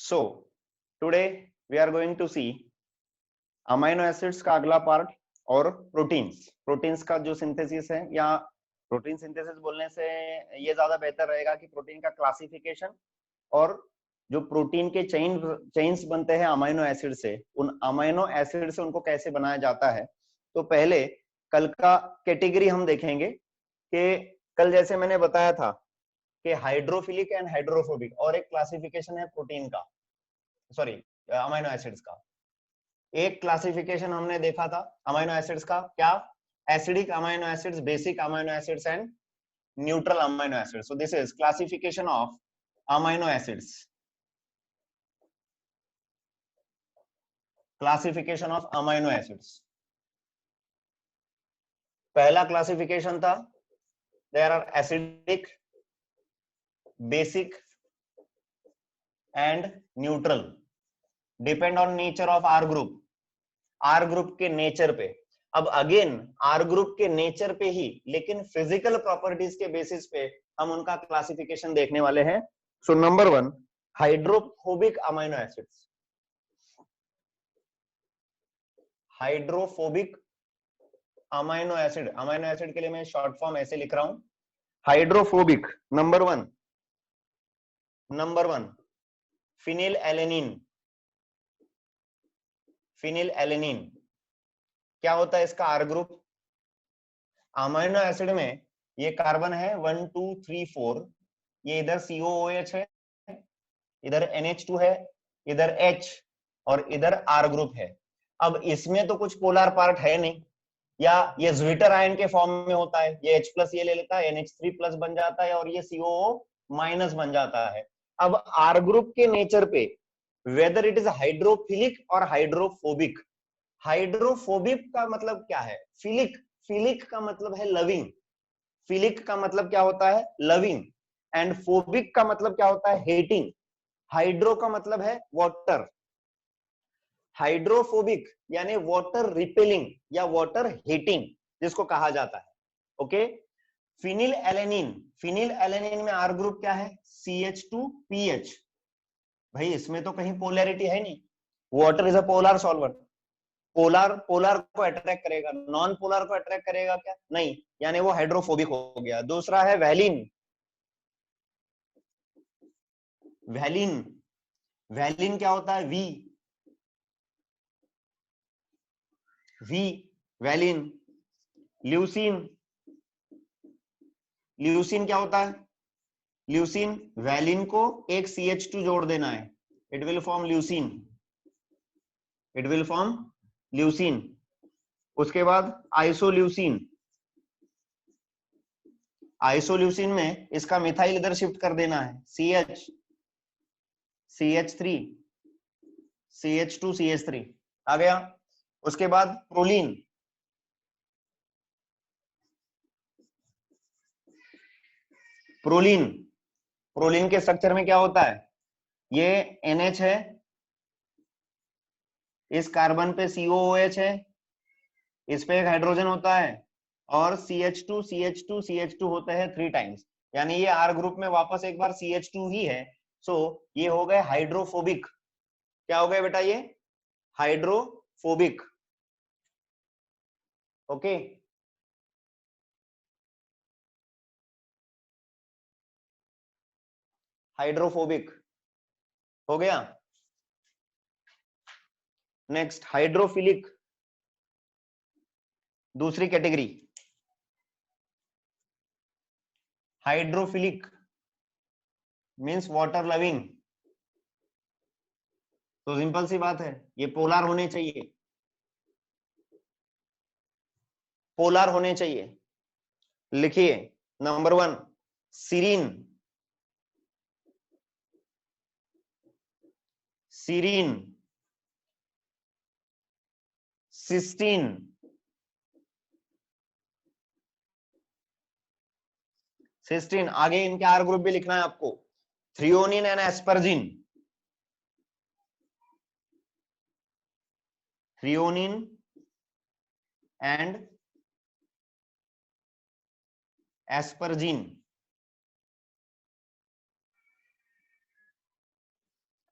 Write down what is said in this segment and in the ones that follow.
So today we are going to see amino acids का अगला part और proteins का जो सिंथेसिस है, या प्रोटीन सिंथेसिस बोलने से ये ज्यादा बेहतर रहेगा कि प्रोटीन का क्लासिफिकेशन और जो प्रोटीन के चेन्स बनते हैं अमाइनो एसिड से, उन अमाइनो एसिड से उनको कैसे बनाया जाता है। तो पहले कल का कैटेगरी हम देखेंगे कि कल जैसे मैंने बताया था कि हाइड्रोफिलिक एंड हाइड्रोफोबिक, और एक क्लासिफिकेशन है प्रोटीन का, सॉरी अमाइनो एसिड्स का। एक क्लासिफिकेशन हमने देखा था अमाइनो एसिड्स का, क्या? Acidic amino acids, basic amino acids and neutral amino acids. So this is classification of amino acids, classification of amino acids. पहला क्लासिफिकेशन था there are acidic, basic and neutral, depend on nature of R group, R group के nature पे। अब again R group के nature पे ही, लेकिन physical properties के बेसिस पे हम उनका क्लासिफिकेशन देखने वाले हैं। So number 1, hydrophobic amino acids. Hydrophobic amino acid के लिए मैं शॉर्ट फॉर्म ऐसे लिख रहा हूं, hydrophobic. Number one phenyl alanine. Phenyl alanine क्या होता है इसका आर ग्रुप? अमाइनो एसिड में ये कार्बन है 1 2 3 4, ये इधर COOH है, इधर NH2 है, इधर H, और इधर R ग्रुप है। अब इसमें तो कुछ पोलर पार्ट है नहीं, या ये ज्विटर आयन के फॉर्म में होता है, ये H+ ये ले लेता है, NH3+ बन जाता है, और ये COO- बन जाता है। अब R ग्रुप के नेचर पे वेदर इट इज हाइड्रोफिलिक और हाइड्रोफोबिक। हाइड्रोफोबिक का मतलब क्या है? फिलिक का मतलब है लविंग। फिलिक का मतलब क्या होता है? लविंग। एंड फोबिक का मतलब क्या होता है? हेटिंग। हाइड्रो का मतलब है वाटर, हाइड्रोफोबिक यानी वाटर रिपेलिंग या वाटर हेटिंग जिसको कहा जाता है। ओके, फिनिल एलेनिन में आर ग्रुप क्या है? CH2PH। भाई इसमें तो कहीं पोलैरिटी है नहीं, water is a polar solvent. Polar को अट्रैक्ट करेगा, नॉन पोलर को अट्रैक्ट करेगा क्या? नहीं, यानी वो हाइड्रोफोबिक हो गया। दूसरा है वैलिन। वैलिन क्या होता है? We valine. ल्यूसिन क्या होता है? ल्यूसिन, वैलिन को एक CH2 जोड़ देना है, इट विल फॉर्म ल्यूसिन। उसके बाद आइसोल्यूसिन में इसका मिथाइल इधर शिफ्ट कर देना है, CH3 CH2CH3 आ गया। उसके बाद प्रोलीन के स्ट्रक्चर में क्या होता है? ये NH है, इस कार्बन पे COOH है, इस पे एक हाइड्रोजन होता है, और CH2 होते हैं 3 टाइम्स, यानी ये R ग्रुप में वापस एक बार CH2 ही है। सो ये हो गए हाइड्रोफोबिक। क्या हो गए बेटा? ये हाइड्रोफोबिक। ओके, हाइड्रोफोबिक हो गया। नेक्स्ट हाइड्रोफिलिक, दूसरी category. Hydrophilic means water loving. तो सिंपल सी बात है, ये पोलर होने चाहिए। लिखिए, नंबर 1 सीरीन, सिस्टीन, आगे इनके आर ग्रुप भी लिखना है आपको, threonine and asparagine. Threonine and asparagine.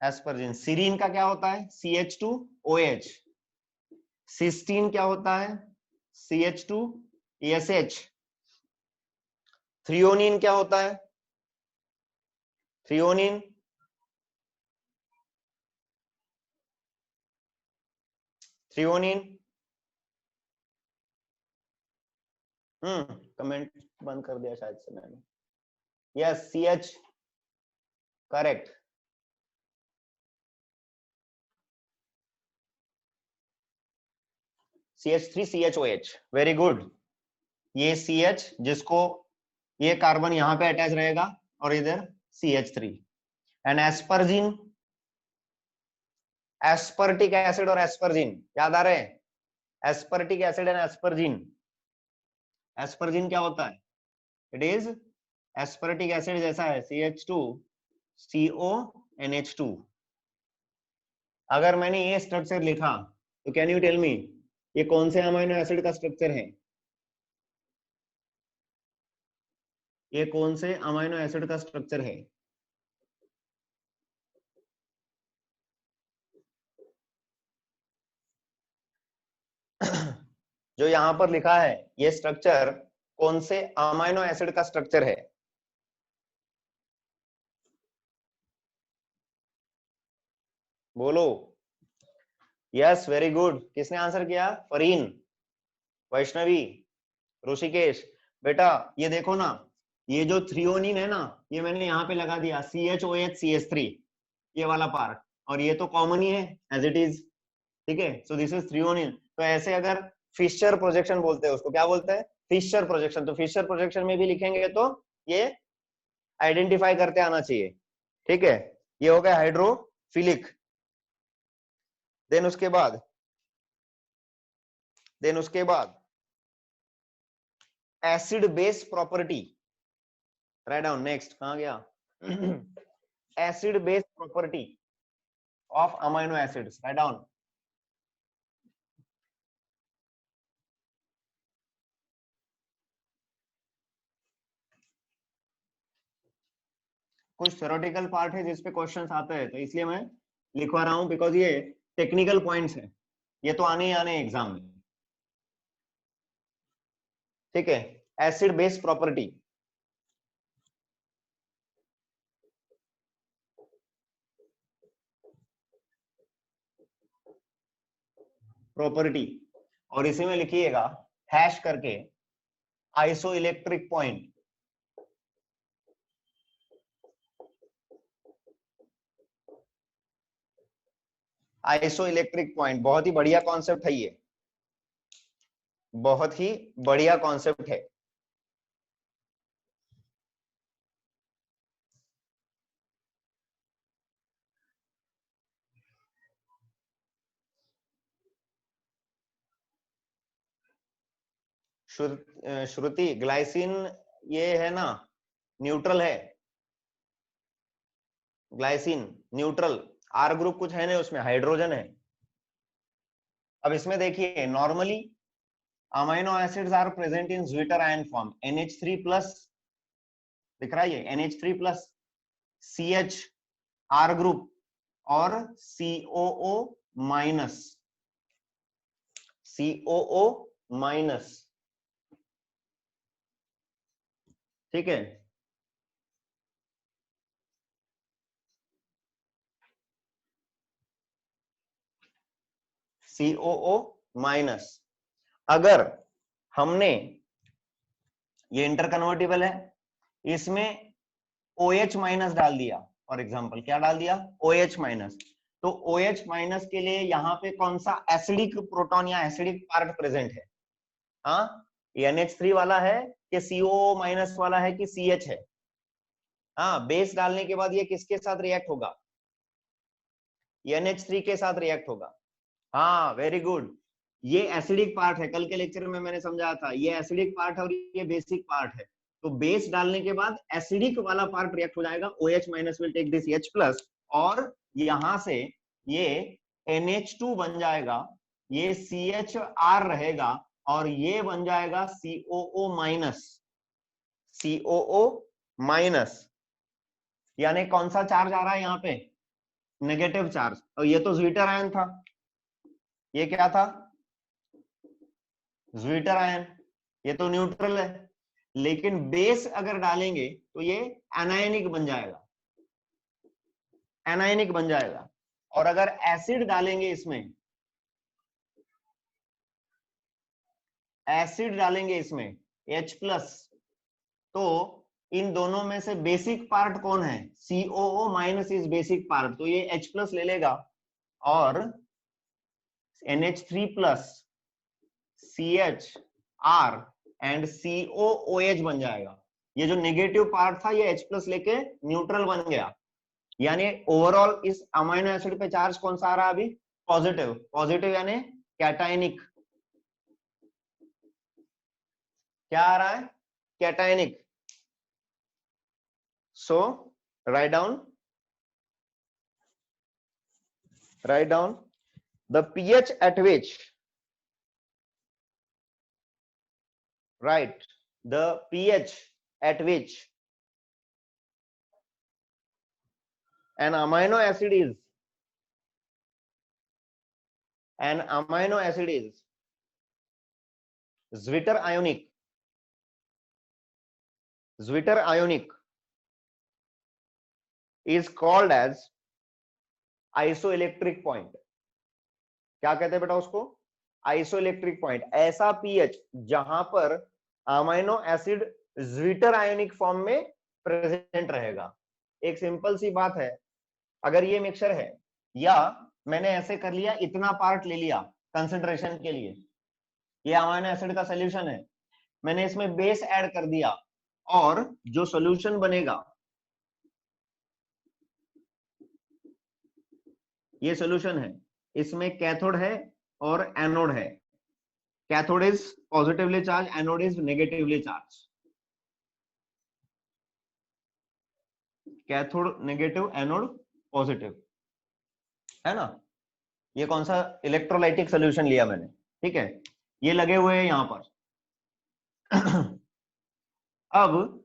Asparagine. Serine का क्या होता है? CH2OH। सिस्टीन क्या होता है? CH2SH। थ्रियोनिन क्या होता है? थ्रियोनिन थ्रियोनिन कमेंट बंद कर दिया शायद से मैंने। Yes, CH, correct. CH3CHOH, very good. ये CH, जिसको ये कार्बन यहां पे अटैच रहेगा और इधर CH3। एंड एस्परजिन, एस्पर्टिक एसिड और एस्परजिन याद आ रहे हैं? एस्पर्टिक एसिड एंड एस्परजिन। एस्परजिन क्या होता है? इट इज एस्पर्टिक एसिड जैसा है, CH2CONH2। अगर मैंने ये स्ट्रक्चर लिखा तो कैन यू टेल मी ये कौन से अमीनो एसिड का स्ट्रक्चर है? ये कौन से अमीनो एसिड का स्ट्रक्चर है? जो यहां पर लिखा है ये स्ट्रक्चर कौन से अमीनो एसिड का स्ट्रक्चर है? बोलो। Yes, very good. किसने आंसर किया? फरीन, वैष्णवी, ऋषिकेश। बेटा ये देखो ना, ये जो थ्रियोनिन है ना, ये मैंने यहाँ पे लगा दिया CHOH CH3, ये वाला पार्ट, और ये तो कॉमन ही है एज इट इज। ठीक है, सो दिस इज थ्रियोनिन। तो ऐसे अगर फिशर प्रोजेक्शन बोलते हैं, उसको क्या बोलते हैं? Fischer projection. तो फिशर प्रोजेक्शन में भी लिखेंगे तो ये आइडेंटिफाई करते आना चाहिए। ठीक है, ये हो गया हाइड्रोफिलिक। देन उसके बाद acid base property. Write down. Next कहां गया? Acid base property of amino acids. Write down. कुछ थ्योरेटिकल पार्ट है जिसपे क्वेश्चंस आते हैं, तो इसलिए मैं लिखवा रहा हूं, बिकॉज ये टेक्निकल पॉइंट्स है, ये तो आने ही आने एग्जाम में। ठीक है, एसिड बेस प्रॉपर्टी। प्रॉपर्टी, और इसी में लिखिएगा हैश करके iso electric point. Iso electric point बहुत ही बढ़िया कॉन्सेप्ट है, ये बहुत ही बढ़िया कॉन्सेप्ट है। श्रुति, ग्लाइसिन ये है ना, न्यूट्रल है। ग्लाइसिन न्यूट्रल, आर ग्रुप कुछ है नहीं उसमें, हाइड्रोजन है। अब इसमें देखिए, normally amino acids are present in zwitter ion form, NH3 plus दिख रहा है, ये NH3 plus CH R group और COO माइनस, COO माइनस। ठीक है, COO माइनस। अगर हमने, ये इंटरकन्वर्टिबल है, इसमें OH माइनस डाल दिया, फॉर एग्जांपल क्या डाल दिया? OH माइनस, तो OH माइनस के लिए यहाँ पे कौन सा एसिडिक प्रोटॉन या एसिडिक पार्ट प्रेजेंट है? हाँ, NH3 वाला है कि COO माइनस वाला है कि CH है? हाँ, बेस डालने के बाद ये किसके साथ रिएक्ट होगा? NH3 के साथ रिएक्ट होगा। हाँ, वेरी गुड। ये एसिडिक पार्ट है, कल के लेक्चर में मैंने समझाया था, ये एसिडिक पार्ट है और ये बेसिक पार्ट है। तो बेस डालने के बाद एसिडिक वाला पार्ट रिएक्ट हो जाएगा, OH minus will take this H plus, और यहां से ये NH2 बन जाएगा, ये CHR रहेगा, और ये बन जाएगा COO माइनस। COO माइनस यानी कौन सा चार्ज आ रहा है यहाँ पे? नेगेटिव चार्ज, और ये तो ज्विटर आयन था, ये क्या था, ज्विटर आयन, ये तो न्यूट्रल है, लेकिन बेस अगर डालेंगे तो ये एनायनिक बन जाएगा, एनायनिक बन जाएगा। और अगर एसिड डालेंगे इसमें, एसिड डालेंगे इसमें H प्लस, तो इन दोनों में से बेसिक पार्ट कौन है, COO minus is basic part, तो ये H प्लस ले लेगा और NH3 plus CHR and COOH बन जाएगा। ये जो नेगेटिव पार्ट था ये H प्लस लेके न्यूट्रल बन गया, यानी ओवरऑल इस अमीनो एसिड पे चार्ज कौन सा आ रहा है अभी, पॉजिटिव, पॉजिटिव यानी कैटायनिक, क्या आ रहा है, cationic. So write down the pH at which, right, the pH at which an amino acid is Zwitter ionic, Zwitter ionic is called as isoelectric point। क्या कहते हैं बेटा उसको, आइसोइलेक्ट्रिक पॉइंट। ऐसा पीएच जहां पर amino acid zwitter ionic form में present रहेगा। एक सिंपल सी बात है, अगर ये मिक्सचर है या मैंने ऐसे कर लिया, इतना पार्ट ले लिया कंसंट्रेशन के लिए, ये अमीनो एसिड का सोल्यूशन है, मैंने इसमें बेस ऐड कर दिया और जो सोल्यूशन बनेगा, ये सोल्यूशन है, इसमें कैथोड है और एनोड है। Cathode is positively charge, anode is negatively charge, cathode negative, anode positive, है ना। ये कौन सा इलेक्ट्रोलाइटिक सोल्यूशन लिया मैंने, ठीक है, ये लगे हुए हैं यहां पर। अब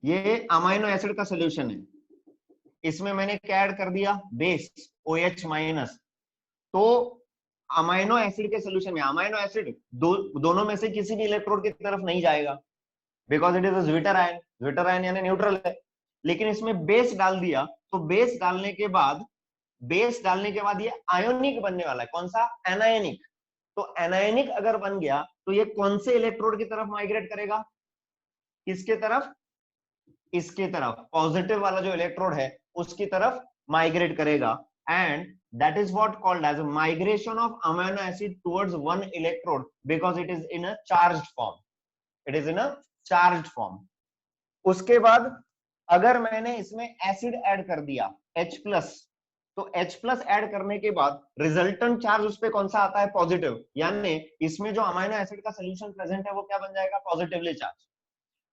ये अमीनो एसिड का सोल्यूशन है, इसमें मैंने क्या ऐड कर दिया, बेस OH माइनस। तो अमीनो एसिड के सोल्यूशन में अमीनो एसिड दोनों में से किसी भी इलेक्ट्रोड की तरफ नहीं जाएगा, because it is a zwitter ion, zwitter ion यानी न्यूट्रल है। लेकिन इसमें बेस डाल दिया, तो बेस डालने के बाद ये आयोनिक बनने वाला है, कौन सा, एनायनिक। तो एनायनिक अगर बन गया तो ये कौन से इलेक्ट्रोड की तरफ माइग्रेट करेगा, किसके तरफ, इसके तरफ, पॉजिटिव वाला जो इलेक्ट्रोड है उसकी तरफ माइग्रेट करेगा। And that is what called as a migration of amino acid towards one electrode because it is in a charged form, it is in a charged form। उसके बाद अगर मैंने इसमें एसिड ऐड कर दिया H प्लस, तो H plus add करने के बाद रिजल्टेंट चार्ज उस पे कौन सा आता है, पॉजिटिव, यानी इसमें जो अमीनो एसिड का सोल्यूशन प्रेजेंट है वो क्या बन जाएगा, positively charge.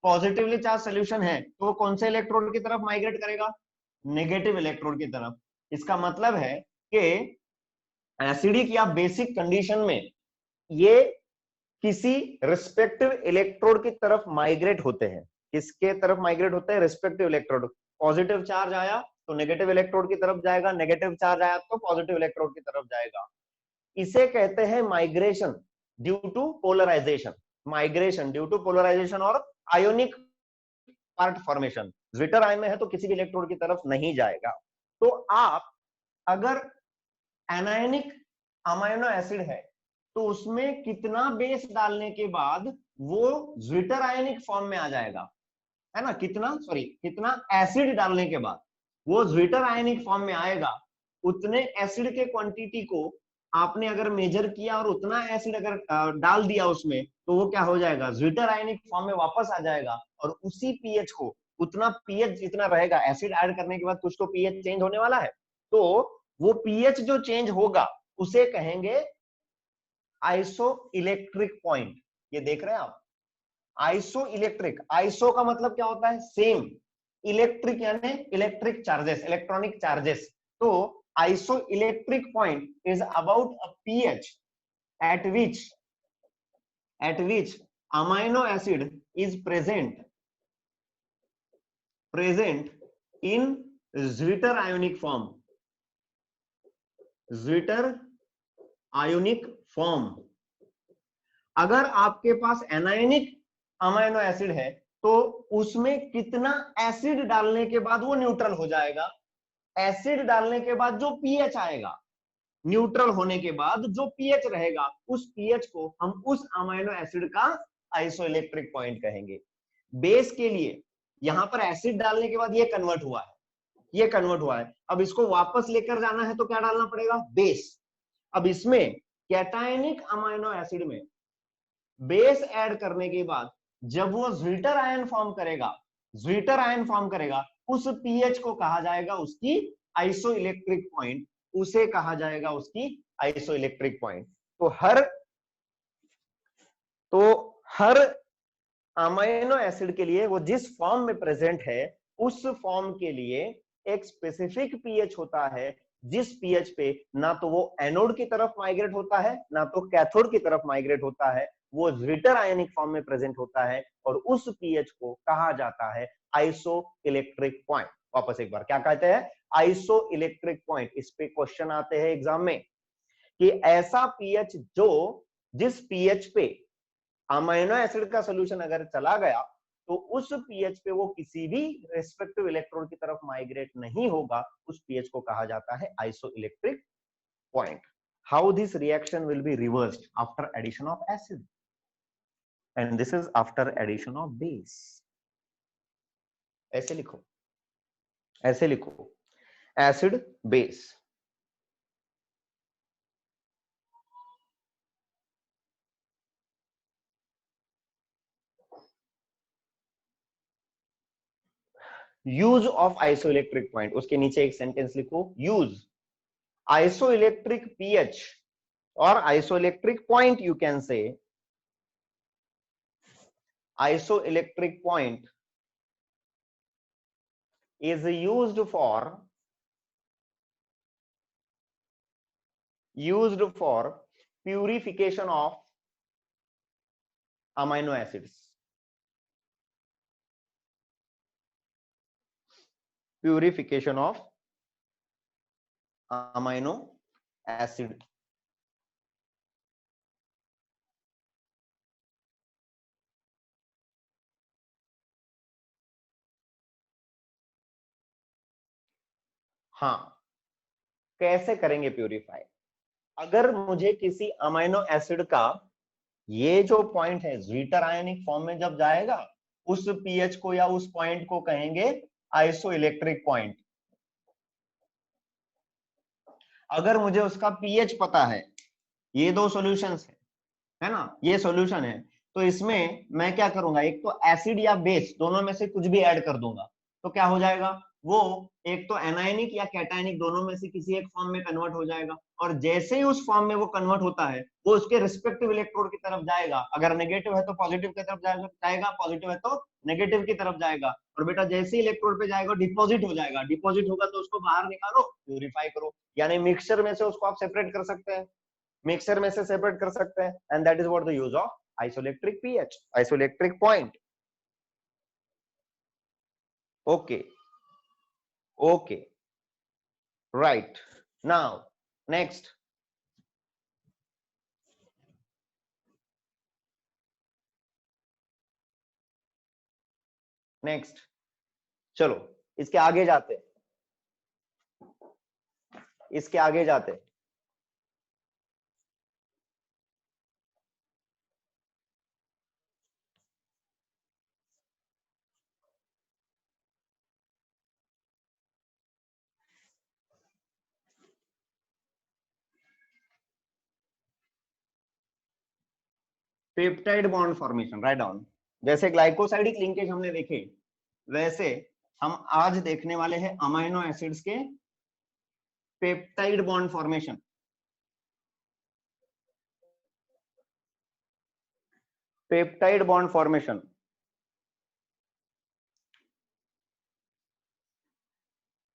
Positively charge solution है तो वो कौन से इलेक्ट्रोड की तरफ माइग्रेट करेगा, नेगेटिव इलेक्ट्रोड की तरफ। इसका मतलब है कि एसिडिक या बेसिक कंडीशन में ये किसी रिस्पेक्टिव इलेक्ट्रोड की तरफ माइग्रेट होते हैं, किसके तरफ माइग्रेट होते हैं, रिस्पेक्टिव इलेक्ट्रोड। पॉजिटिव चार्ज आया तो नेगेटिव इलेक्ट्रोड की तरफ जाएगा, नेगेटिव चार्ज आया तो पॉजिटिव इलेक्ट्रोड की तरफ जाएगा। इसे कहते हैं migration due to polarisation, migration due to polarisation और ionic part formation. Zwitter ion में है तो किसी भी इलेक्ट्रोड की तरफ नहीं जाएगा। तो आप अगर एनायनिक अमीनो एसिड है तो उसमें कितना बेस डालने के बाद वो ज्विटर आयनिक फॉर्म में आ जाएगा, है ना, कितना एसिड डालने के बाद वो ज्विटर आयनिक फॉर्म में आएगा, उतने एसिड के क्वांटिटी को आपने अगर मेजर किया और उतना एसिड अगर डाल दिया उसमें, तो वो क्या हो जाएगा, ज्विटर आयनिक फॉर्म में वापस आ जाएगा। और उसी पीएच को, उतना पीएच जितना रहेगा, एसिड ऐड करने के बाद कुछ तो पीएच चेंज होने वाला है, तो वो पीएच जो चेंज होगा उसे कहेंगे आइसो इलेक्ट्रिक पॉइंट। ये देख रहे हैं आप, आइसो इलेक्ट्रिक, आइसो का मतलब क्या होता है, सेम, इलेक्ट्रिक यानी इलेक्ट्रिक चार्जेस, इलेक्ट्रॉनिक चार्जेस। तो iso electric point is about a pH at which amino acid is present in zwitter ionic form, zwitter ionic form. अगर आपके पास एनायनिक अमाइनो एसिड है तो उसमें कितना एसिड डालने के बाद वो न्यूट्रल हो जाएगा, एसिड डालने के बाद जो पीएच आएगा, न्यूट्रल होने के बाद जो पीएच रहेगा, उस पीएच को हम उस अमाइनो एसिड का आइसोइलेक्ट्रिक पॉइंट कहेंगे। बेस के लिए यहां पर एसिड डालने के बाद ये कन्वर्ट हुआ है, ये कन्वर्ट हुआ है, अब इसको वापस लेकर जाना है तो क्या डालना पड़ेगा, बेस। अब इसमें कैटायनिक अमाइनो एसिड में बेस ऐड करने के बाद जब वो ज्विटर आयन फॉर्म करेगा, ज्विटर आयन फॉर्म करेगा, उस पीएच को कहा जाएगा उसकी आइसोइलेक्ट्रिक पॉइंट, उसे कहा जाएगा उसकी आइसोइलेक्ट्रिक पॉइंट। तो हर अमाइनो एसिड के लिए वो जिस फॉर्म में प्रेजेंट है उस फॉर्म के लिए एक स्पेसिफिक पीएच होता है, जिस पीएच पे ना तो वो एनोड की तरफ माइग्रेट होता है ना तो कैथोड की तरफ माइग्रेट होता है, वो ज्विटर आयनिक फॉर्म में प्रेजेंट होता है और उस पीएच को कहा जाता है आइसो इलेक्ट्रिक पॉइंट। वापस एक बार क्या कहते हैं, आइसो इलेक्ट्रिक पॉइंट। इस पे क्वेश्चन आते हैं एग्जाम में कि ऐसा पीएच जो जिस पीएच पे अमाइनो एसिड का सॉल्यूशन अगर चला गया तो उस पीएच पे वो किसी भी रेस्पेक्टिव इलेक्ट्रॉन की तरफ माइग्रेट नहीं होगा, उस पीएच को कहा जाता है isoelectric point. How this reaction will be reversed after addition of acid, and this is after addition of base. ऐसे लिखो, ऐसे लिखो, acid base. Use of isoelectric point, उसके नीचे एक सेंटेंस लिखो, यूज आइसोइलेक्ट्रिक पीएच और isoelectric point, you can say isoelectric point is used for purification of amino acids, purification of amino acid। हाँ, कैसे करेंगे प्यूरिफाई, अगर मुझे किसी अमाइनो एसिड का ये जो पॉइंट है ज्विटर आयनिक फॉर्म में जब जाएगा, उस पीएच को या उस पॉइंट को कहेंगे आइसो इलेक्ट्रिक पॉइंट। अगर मुझे उसका पीएच पता है, ये दो सॉल्यूशंस है ना, ये सॉल्यूशन है, तो इसमें मैं क्या करूंगा, एक तो एसिड या बेस दोनों में से कुछ भी ऐड कर दूंगा, तो क्या हो जाएगा, वो एक तो एनायनिक या कैटायनिक दोनों में से किसी एक फॉर्म में कन्वर्ट हो जाएगा, और जैसे ही उस फॉर्म में वो कन्वर्ट होता है वो उसके रिस्पेक्टिव इलेक्ट्रोड की तरफ जाएगा, अगर नेगेटिव है तो पॉजिटिव की तरफ जाएगा, पॉजिटिव है तो नेगेटिव की तरफ जाएगा, और बेटा जैसे ही इलेक्ट्रोड पे जाएगा डिपॉजिट हो जाएगा, डिपॉजिट होगा तो उसको बाहर निकालो, प्यूरिफाई करो। यानी मिक्सचर में से उसको आप सेपरेट कर सकते हैं, मिक्सर में से सेपरेट कर सकते हैं, and that is what the use of isoelectric pH, isoelectric point. Okay, okay, right. Now next, next चलो इसके आगे जाते, इसके आगे जाते। Peptide bond formation, right down. जैसे ग्लाइकोसाइडिक लिंकेज हमने देखे, वैसे हम आज देखने वाले हैं अमाइनो एसिड्स के peptide bond formation. Peptide bond formation,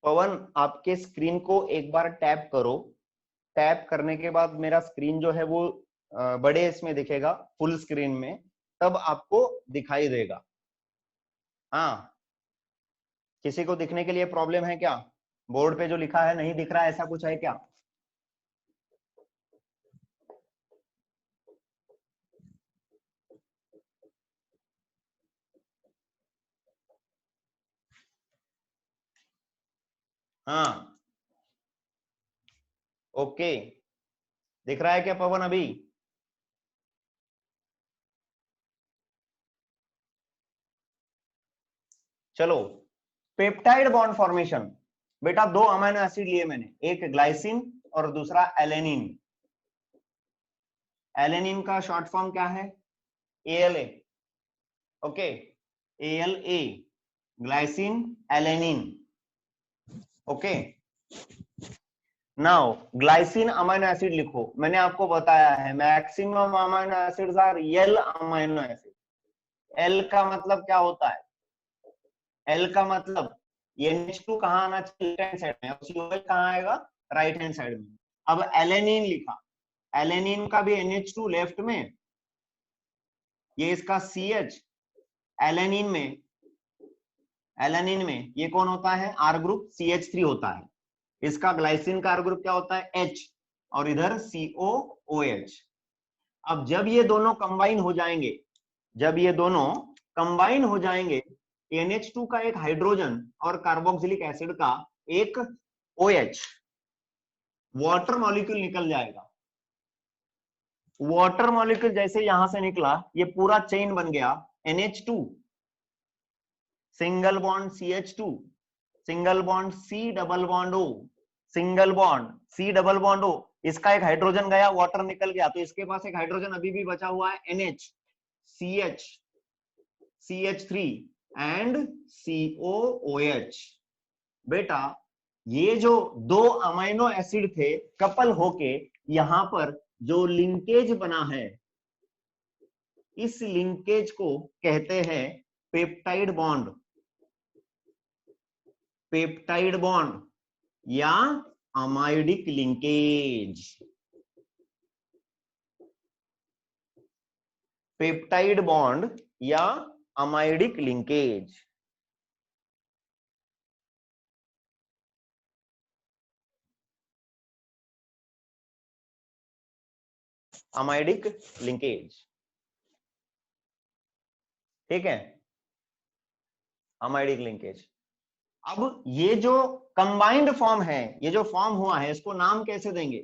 Pawan आपके स्क्रीन को एक बार टैप करो, टैप करने के बाद मेरा स्क्रीन जो है वो बड़े इसमें दिखेगा, फुल स्क्रीन में, तब आपको दिखाई देगा। हाँ, किसी को दिखने के लिए प्रॉब्लम है क्या, बोर्ड पे जो लिखा है नहीं दिख रहा है, ऐसा कुछ है क्या? हाँ ओके, दिख रहा है क्या पवन अभी? चलो, पेप्टाइड बॉन्ड फॉर्मेशन। बेटा दो अमीनो एसिड लिए मैंने, एक ग्लाइसिन और दूसरा एलेनिन। एलेनिन का शॉर्ट फॉर्म क्या है? ALA। Okay, ALA, glycine alanine. Okay, now glycine amino acid लिखो। मैंने आपको बताया है maximum amino acids R L amino acid. L का मतलब क्या होता है? एल का मतलब NH2 कहाँ आना चाहिए? लेफ्ट हैंड साइड में, और COH कहाँ आएगा? राइट हैंड साइड में। अब एलेनिन लिखा, एलेनिन का भी NH2 लेफ्ट में, ये इसका CH। एलेनिन में, एलेनिन में ये कौन होता है? R ग्रुप, CH3 होता है। इसका ग्लाइसिन का R ग्रुप क्या होता है? H, और इधर COOH। अब जब ये दोनों कंबाइन हो जाएंगे, जब ये दोनों कंबाइन हो जाएंगे, NH2 का एक हाइड्रोजन और कार्बोक्सिलिक एसिड का एक OH, वाटर मॉलिक्यूल निकल जाएगा। वाटर मॉलिक्यूल जैसे यहां से निकला, ये पूरा चेन बन गया। NH2 single bond CH2, single bond C double bond O, single bond C double bond O। इसका एक हाइड्रोजन गया, वाटर निकल गया, तो इसके पास एक हाइड्रोजन अभी भी बचा हुआ है, NH, CH, CH3 and COOH। बेटा ये जो दो अमीनो एसिड थे कपल होके, यहां पर जो लिंकेज बना है, इस लिंकेज को कहते हैं पेप्टाइड बॉन्ड। पेप्टाइड बॉन्ड या अमाइडिक लिंकेज। पेप्टाइड बॉन्ड या अमाइडिक लिंकेज। अमाइडिक लिंकेज, ठीक है, अमाइडिक लिंकेज। अब ये जो कंबाइंड फॉर्म है, ये जो फॉर्म हुआ है, इसको नाम कैसे देंगे?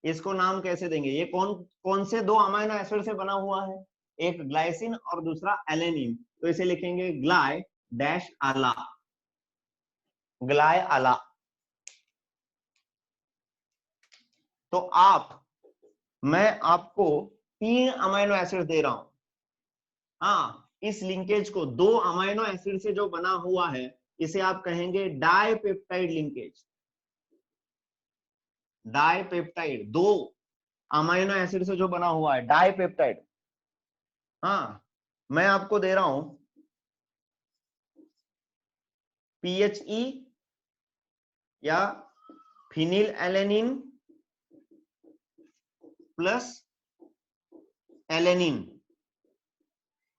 इसको नाम कैसे देंगे? ये कौन कौन से दो अमीनो एसिड से बना हुआ है? एक ग्लाइसिन और दूसरा एलेनिन। तो इसे लिखेंगे ग्लाइ डैश आला, ग्लाइ आला। तो मैं आपको तीन अमीनो एसिड दे रहा हूं। हाँ, इस लिंकेज को, दो अमीनो एसिड से जो बना हुआ है, इसे आप कहेंगे डाइपेप्टाइड लिंकेज। डाइपेप्टाइड, दो अमीनो एसिड से जो बना हुआ है, डाइपेप्टाइड। हाँ, मैं आपको दे रहा हूं PHE या फिनिल एलेनिन प्लस एलेनिन।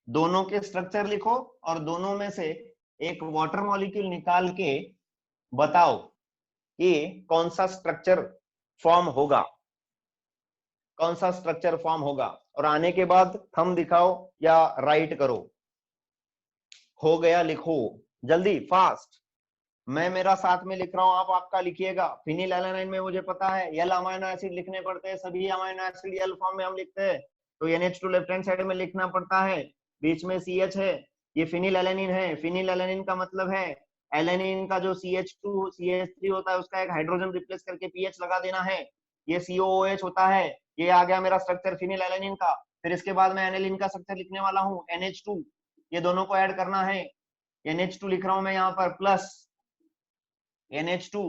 दोनों के स्ट्रक्चर लिखो और दोनों में से एक वाटर मॉलिक्यूल निकाल के बताओ कि कौन सा स्ट्रक्चर फॉर्म होगा, कौन सा स्ट्रक्चर फॉर्म होगा। और आने के बाद थंब दिखाओ या राइट करो। हो गया, लिखो जल्दी फास्ट। मैं मेरा साथ में लिख रहा हूं, आप आपका लिखिएगा। फिनिल एलानाइन में मुझे पता है एल अमीनो एसिड लिखने पड़ते हैं, सभी अमीनो एसिड एल फॉर्म में हम लिखते हैं, तो NH2 लेफ्ट हैंड साइड में लिखना पड़ता है, बीच में CH है। ये फिनिल एलानिन है। फिनिल एलानिन का मतलब है एलानिन का जो CH2 CH3 होता है, उसका एक हाइड्रोजन रिप्लेस करके PH लगा देना है। ये COOH होता है। ये आ गया मेरा स्ट्रक्चर फिनिल एलानिन का। फिर इसके बाद मैं एनिलीन का स्ट्रक्चर लिखने वाला हूँ, NH2। ये दोनों को ऐड करना है, NH2 लिख रहा हूं मैं यहाँ पर, plus NH2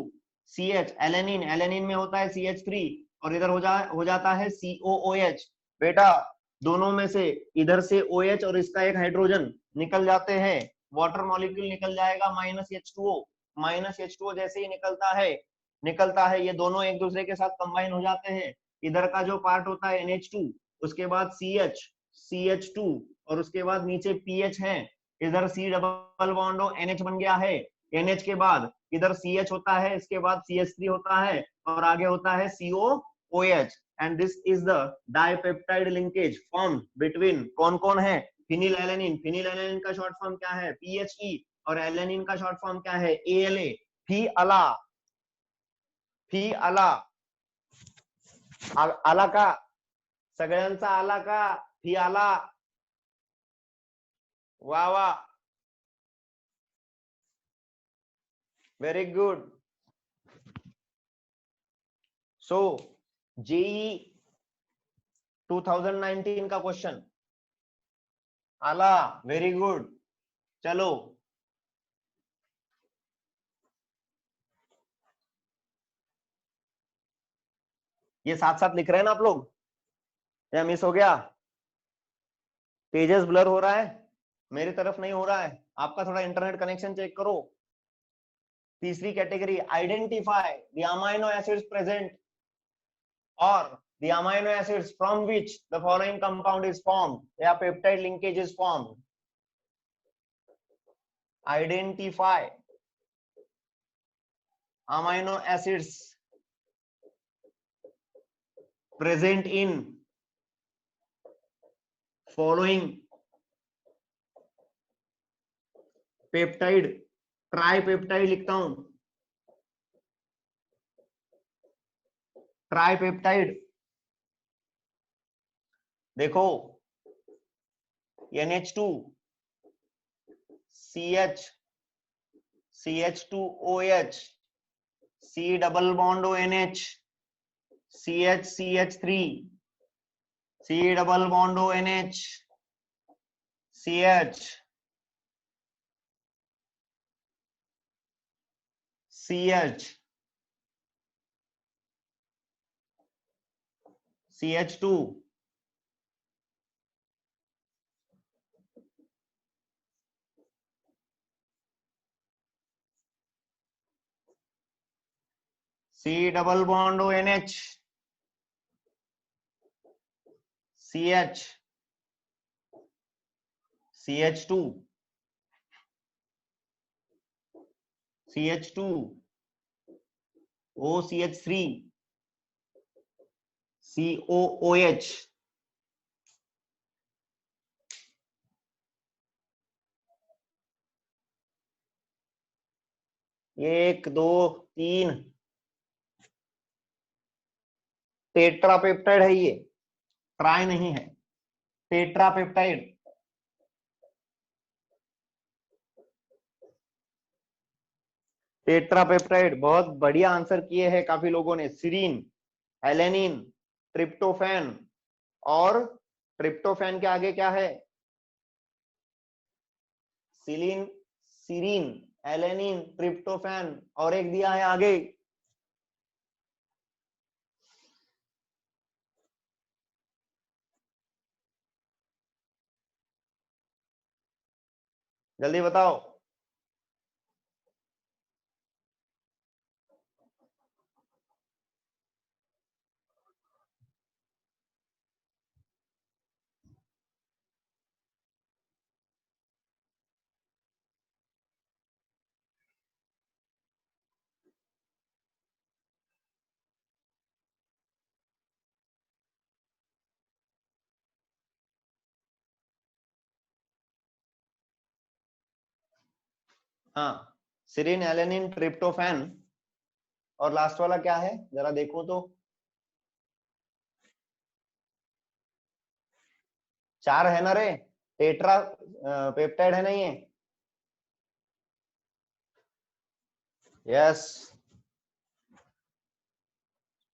CH, alanine, alanine में होता है CH3, और इधर हो जाता है COOH। बेटा दोनों में से इधर से OH और इसका एक हाइड्रोजन निकल जाते हैं, वाटर मॉलिक्यूल निकल जाएगा -H2O। -H2O जैसे ही निकलता है, ये दोनों एक दूसरे के साथ कंबाइन हो जाते हैं। इधर का जो पार्ट होता है NH2, उसके बाद CH, CH2, और उसके बाद नीचे PH है, इधर C डबल बॉन्ड NH बन गया है। NH के बाद इधर CH होता है, इसके बाद CH3 होता है, और आगे होता है COOH। And this is the dipeptide linkage formed between कौन कौन है? Phenyl alanine. फिनिल एलेनिन का शॉर्ट फॉर्म क्या है? PHE। और एलेनिन का शॉर्ट फॉर्म क्या है? ALA। फी अला, फी अला, आला का, सगळ्यांचा आला का, फी आला, वा वा, वेरी गुड. सो जेई 2019 का क्वेश्चन आला, वेरी गुड. चलो ये साथ साथ लिख रहे हैं ना आप लोग, या मिस हो गया? पेजेस ब्लर हो रहा है, मेरी तरफ नहीं हो रहा है, आपका थोड़ा इंटरनेट कनेक्शन चेक करो. तीसरी category, identify the amino acids present और the amino acids from which the following compound is formed, या peptide linkage is formed. Identify amino acids present in following peptide, tripeptide लिखता हूं, tripeptide. देखो NH2 CH CH2OH C double bond ONH CH CH3 C double bond ONH CH CH CH2 C double bond ONH CH CH2 CH2 OCH3 COOH. एक दो तीन, tetrapeptide है ये, try नहीं है, टेट्रापेप्टाइड. टेट्रापेप्टाइड बहुत बढ़िया आंसर किए हैं काफी लोगों ने. सीरीन, एलेनिन, ट्रिप्टोफैन, और ट्रिप्टोफैन के आगे क्या है? सीलिन, सीरीन, एलेनिन, ट्रिप्टोफैन, और एक दिया है आगे. जल्दी बताओ. हाँ, सीरीन, एलेनिन, ट्रिप्टोफैन, और लास्ट वाला क्या है जरा देखो तो. 4 है ना रे, टेट्रा पेप्टाइड है नहीं है? यस,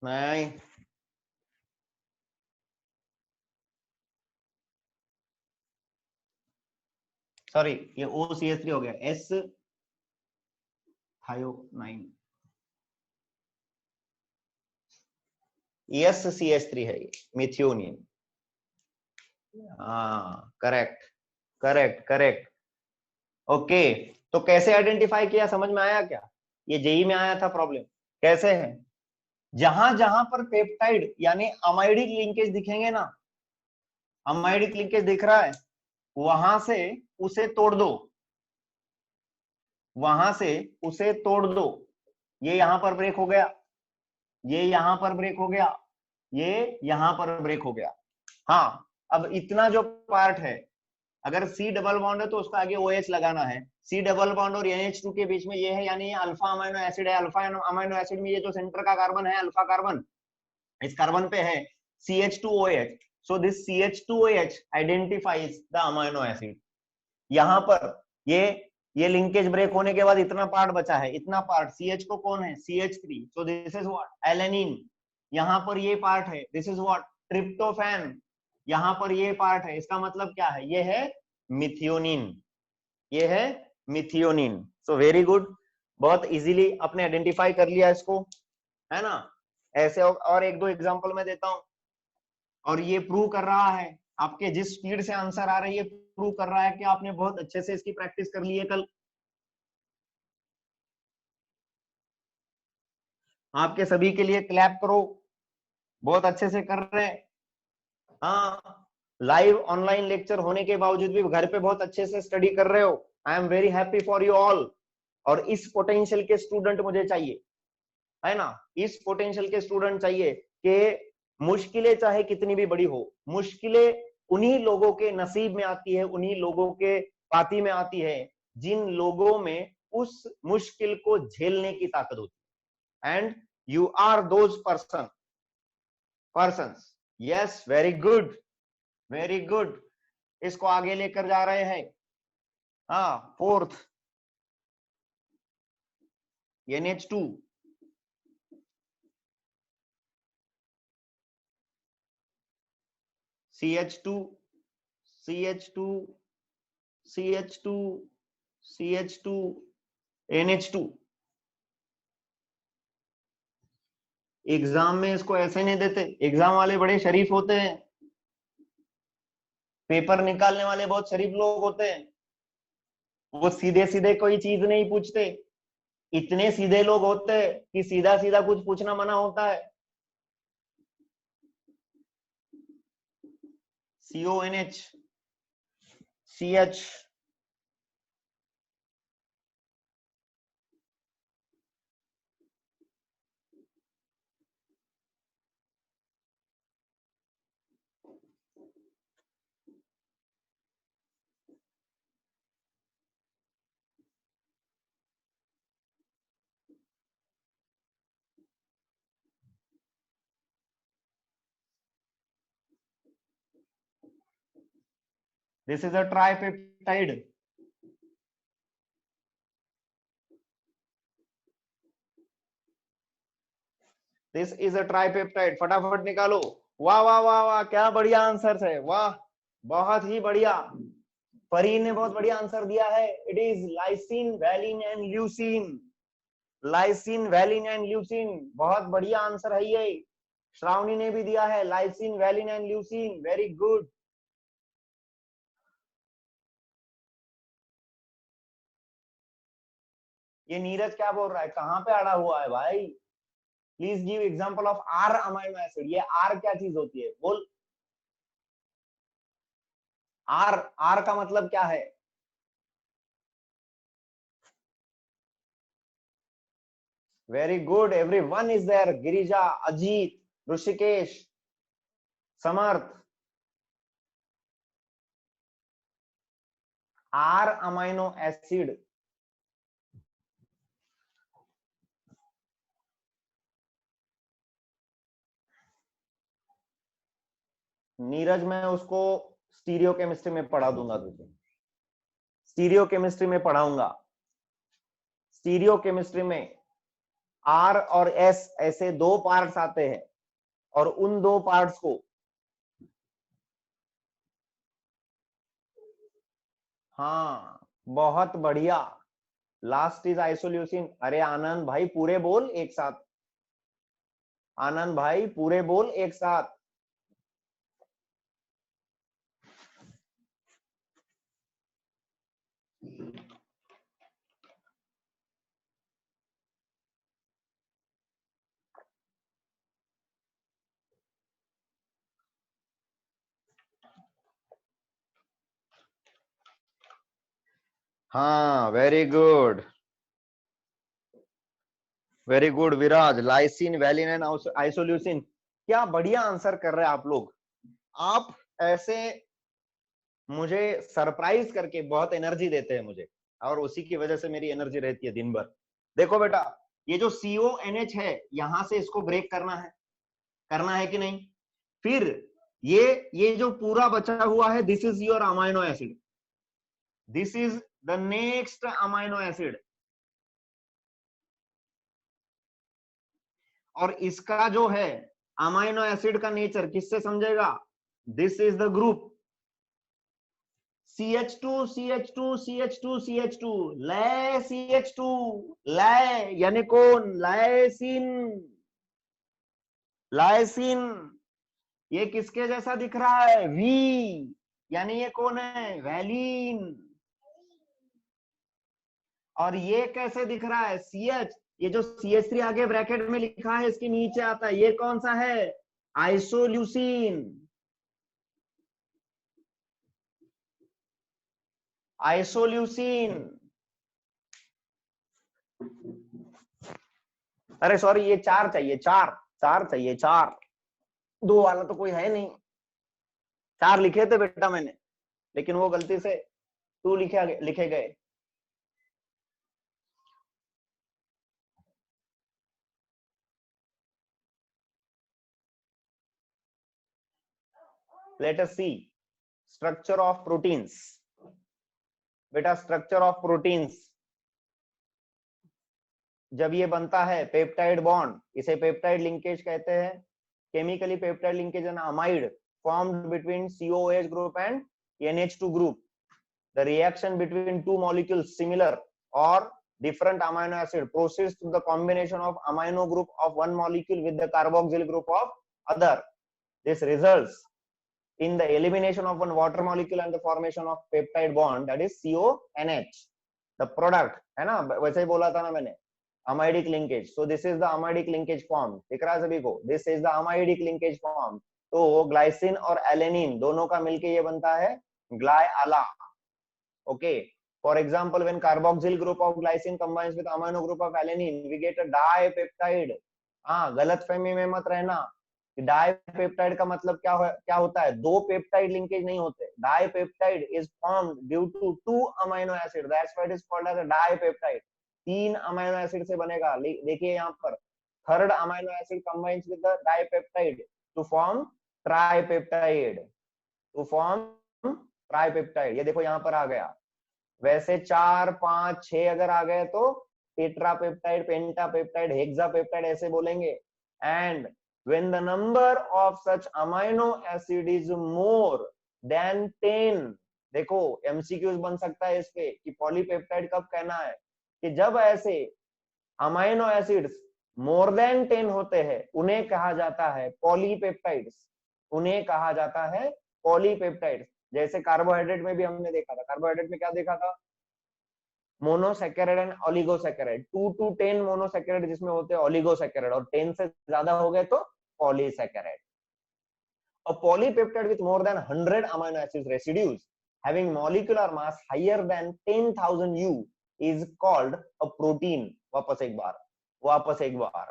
नहीं, सॉरी ये OCH3 हो गया, S थायोनाइन, SCH3 है ये, मिथियोनिन. हाँ, करेक्ट करेक्ट करेक्ट. ओके, तो कैसे आइडेंटिफाई किया, समझ में आया क्या? ये जेई में आया था प्रॉब्लम. कैसे है? जहां जहां पर पेप्टाइड यानी अमाइडिक लिंकेज दिखेंगे ना, अमाइडिक लिंकेज दिख रहा है, वहां से उसे तोड़ दो, वहां से उसे तोड़ दो. ये यहां पर ब्रेक हो गया, ये यहां पर ब्रेक हो गया, ये यहां पर ब्रेक हो गया. हाँ, अब इतना जो पार्ट है, अगर C डबल बॉन्ड है तो उसका आगे OH लगाना है, सी डबल बॉन्ड और NH2 के बीच में ये है, यानी ये अल्फा अमाइनो एसिड है। अल्फा अमाइनो एसिड में ये जो सेंटर का कार्बन है, अल्फा कार्बन, इस कार्बन पे है CH2OH. So this CH2OH identifies the amino acid. यहाँ पर ये लिंकेज ब्रेक होने के बाद इतना पार्ट बचा है, इतना पार्ट CH को कौन है, CH3. So this is what, alanine. यहाँ पर ये पार्ट है, this is what, ट्रिप्टोफैन. यहाँ पर ये पार्ट है, इसका मतलब क्या है, ये है मिथियोनिन, ये है मिथियोनिन. सो वेरी गुड, बहुत इजीली आपने आइडेंटिफाई कर लिया इसको, है ना. ऐसे और एक दो एग्जांपल मैं देता हूं, और ये प्रूव कर रहा है, आपके जिस स्पीड से आंसर आ रही है प्रूव कर रहा है कि आपने बहुत अच्छे से इसकी प्रैक्टिस कर ली है कल. आपके सभी के लिए क्लैप करो, बहुत अच्छे से कर रहे हैं. हाँ, लाइव ऑनलाइन लेक्चर होने के बावजूद भी घर पे बहुत अच्छे से स्टडी कर रहे हो. I am very happy for you all. और इस पोटेंशियल के स्टूडेंट मुझे चाहिए, है ना. इस पोटेंशियल के स्टूडेंट चाहिए कि मुश्किलें चाहे कितनी भी बड़ी हो, मुश्किलें उन्हीं लोगों के नसीब में आती है, उन्हीं लोगों के पाती में आती है जिन लोगों में उस मुश्किल को झेलने की ताकत होती है. And you are those persons. Yes, very good, very good. इसको आगे लेकर जा रहे हैं. हाँ, fourth NH2, CH2, CH2, CH2, CH2, NH2. Exam में इसको ऐसे नहीं देते, एग्जाम वाले बड़े शरीफ होते हैं, पेपर निकालने वाले बहुत शरीफ लोग होते हैं, वो सीधे सीधे कोई चीज नहीं पूछते. इतने सीधे लोग होते हैं कि सीधा सीधा कुछ पूछना मना होता है. CONH, CH, this is a tripeptide. This is a tripeptide. फटाफट निकालो. वाह वाह वाह वाह, क्या बढ़िया आंसर है, वाह, बहुत ही बढ़िया. फरीन ने बहुत बढ़िया आंसर दिया है. It is lysine, valine and leucine. Lysine, valine and leucine, बहुत बढ़िया आंसर है ये. श्रावणी ने भी दिया है lysine, valine and leucine. Very good. ये नीरज क्या बोल रहा है, कहाँ पे अड़ा हुआ है भाई. Please give example of R amino acid. ये आर क्या चीज होती है, बोल. आर, आर का मतलब क्या है. Very good, everyone is there. Girija, Ajit, Rishikesh, Samarth. R amino acid, Neeraj मैं उसको स्टीरियो केमिस्ट्री में पढ़ा दूंगा तुझे, स्टीरियो केमिस्ट्री में पढ़ाऊंगा. स्टीरियो केमिस्ट्री में आर और एस ऐसे दो पार्ट्स आते हैं, और उन दो पार्ट्स को, हाँ बहुत बढ़िया. Last is isoleucine. अरे आनंद भाई पूरे बोल एक साथ, आनंद भाई पूरे बोल एक साथ. हाँ, very good, very good Viraj. Lysine, valine and isoleucine. क्या बढ़िया आंसर कर रहे हैं आप लोग. आप ऐसे मुझे सरप्राइज करके बहुत एनर्जी देते हैं मुझे. और उसी की वजह से मेरी एनर्जी रहती है दिन भर। देखो बेटा, ये जो CONH है, यहां से इसको ब्रेक करना है कि नहीं? फिर ये जो पूरा बचा हुआ है, this is your amino acid, this is the next amino acid, और इसका जो है अमाइनो एसिड का नेचर किससे समझेगा? This is the group CH2 CH2 CH2 CH2 लै CH2 लै, यानी कौन? लाइसिन। लाइसिन ये किसके जैसा दिख रहा है? वी, यानी ये कौन है? वैलिन। और ये कैसे दिख रहा है? CH, ये जो CH3 आगे ब्रैकेट में लिखा है इसके नीचे आता है, ये कौन सा है? आइसोल्यूसिन। आइसोल्यूसिन, अरे सॉरी, ये 4 चाहिए, 4 चाहिए, 4, 2 वाला तो कोई है नहीं। 4 लिखे थे बेटा मैंने, लेकिन वो गलती से 2 लिखे गए। Let us see structure of proteins. Beta structure of proteins, जब ये बनता है पेप्टाइड बॉन्ड, इसे पेप्टाइड लिंकेज कहते हैं। Chemically peptide linkage an amide formed between COOH group and NH2 group. The reaction between two molecules similar or different amino acid proceeds through the combination of amino group of one molecule with the carboxyl group of other. This results in the elimination of one water molecule and the formation of peptide bond, that is CONH. The product है ना, वैसे ही बोला था ना मैंने, amidic linkage. So this is the amidic linkage form, दिख रहा है सभी को? This is the amidic linkage form. तो ग्लाइसिन और एलेनिन दोनों का मिलके ये बनता है ग्लाइआला। Okay, for example when carboxyl group of glycine combines with amino group of alanine we get a dipeptide. हाँ, गलतफहमी में मत रहना, डाइपेप्टाइड का मतलब क्या होता है? 2 पेप्टाइड लिंकेज नहीं होते। Dipeptide is formed due to 2 amino acid, that's why it is called as a dipeptide. 3 amino acid से बनेगा। देखिए यहाँ पर, third amino acid combines with the dipeptide to form tripeptide, to form tripeptide. ये देखो यहाँ पर आ गया। वैसे 4 5 6 अगर आ गए तो टेट्रापेप्टाइड, पेंटापेप्टाइड, हेक्सापेप्टाइड ऐसे बोलेंगे। And when the number of such amino acid is more than 10, देखो MCQs बन सकता है इस पे कि पॉलीपेप्टाइड कब कहना है, कि जब ऐसे अमाइनो एसिड्स मोर देन 10 होते हैं उन्हें कहा जाता है पॉलीपेप्टाइड्स, उन्हें कहा जाता है पॉलीपेप्टाइड्स। जैसे कार्बोहाइड्रेट में भी हमने देखा था, कार्बोहाइड्रेट में क्या देखा था? Monosaccharide and oligosaccharide, 2 to 10 monosaccharide जिसमें होते हैं ओलिगोसैकेराइड, और 10 से ज्यादा हो गए तो polysaccharide. A polypeptide with more than 100 amino acid residues having molecular mass higher than 10,000 U is called a protein. वापस एक बार,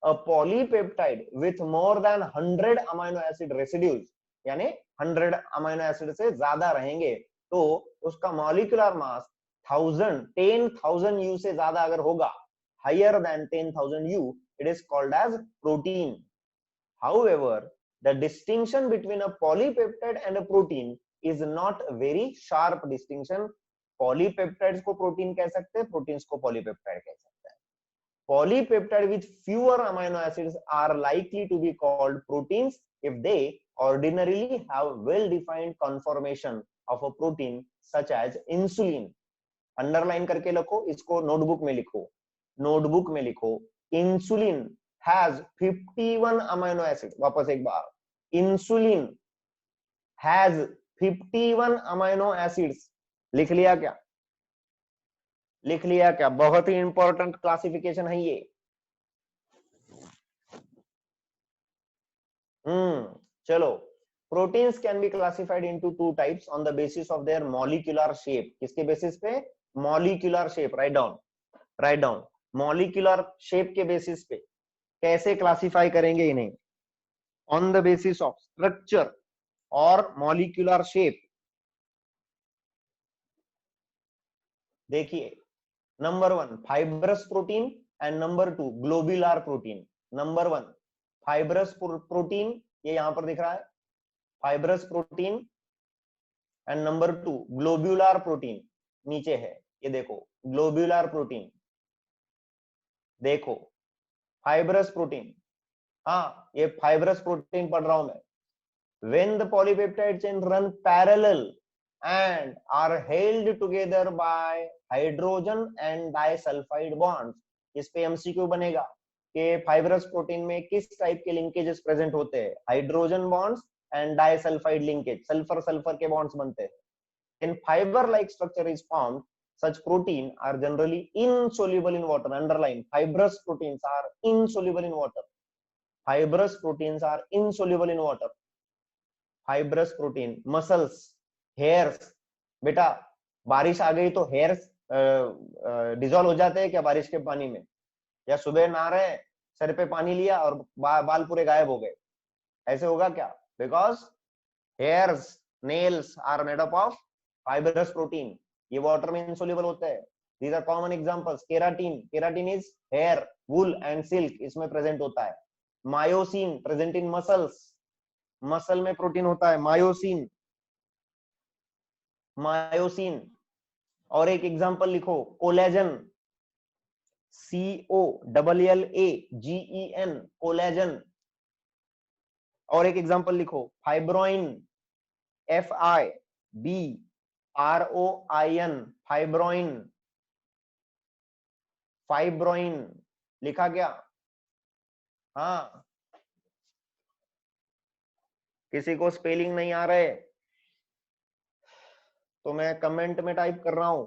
a polypeptide with more than 100 amino acid residues, यानी 100 amino acid से ज्यादा रहेंगे तो उसका molecular mass 10,000 U से ज्यादा अगर होगा, higher than 10,000 U, it is called as protein. However, the distinction between a polypeptide and a protein is not a very sharp distinction. Polypeptides को protein कह सकते हैं, proteins को polypeptide कह सकते हैं। Polypeptide with fewer amino acids are likely to be called proteins if they ordinarily have well-defined conformation of a protein such as insulin. Underline करके लिखो, इसको notebook में लिखो, insulin has 51 amino acids. वापस एक बार, इंसुलिन has 51 amino acids. लिख लिया क्या? बहुत ही इंपॉर्टेंट क्लासिफिकेशन है ये। चलो, proteins can be classified into 2 types on the basis of their molecular shape. किसके बेसिस पे? Molecular shape. Write down, molecular shape के बेसिस पे कैसे क्लासिफाई करेंगे इन्हें? On the basis of structure और मॉलिक्यूलर शेप। देखिए, number 1 fibrous protein and number 2 globular protein. Number 1 fibrous protein, ये यहां पर दिख रहा है fibrous protein, and number 2 globular protein नीचे है, ये देखो ग्लोब्यूलर प्रोटीन, देखो फाइब्रस प्रोटीन, हाँ ये फाइब्रस प्रोटीन पढ़ रहा हूं मैं। when the polypeptide chain run parallel and are held together by hydrogen and disulfide bonds, इस पे एमसीक्यू बनेगा कि फाइब्रस प्रोटीन में किस टाइप के लिंकेजेस प्रेजेंट होते हैं, hydrogen bonds and disulphide linkage, sulphur sulphur के बॉन्ड्स बनते हैं। in fiber like structure is formed, such protein are generally insoluble in water, underline fibrous proteins are insoluble in water, fibrous proteins are insoluble in water, fibrous protein, muscles, hairs, बेटा बारिश आ गई तो hairs dissolve हो जाते हैं क्या बारिश के पानी में, या सुबह नहा रहे सर पे पानी लिया और बाल पूरे गायब हो गए, ऐसे होगा क्या? Because hairs, nails are made up of fibrous protein, ये वाटर में इंसोल्यूबल होते हैं। These are common examples. Keratin, keratin is hair, wool and silk, इसमें प्रेजेंट होता है। Myosin present in muscles, muscle में प्रोटीन होता है मायोसिन, मायोसिन। और एक एग्जांपल लिखो कोलेजन, COLLAGEN, कोलेजन। और एक एग्जांपल लिखो फाइब्रोइन, FIBROIN, फाइब्रोइन, फाइब्रोइन लिखा क्या? हाँ, किसी को स्पेलिंग नहीं आ रहे तो मैं कमेंट में टाइप कर रहा हूं,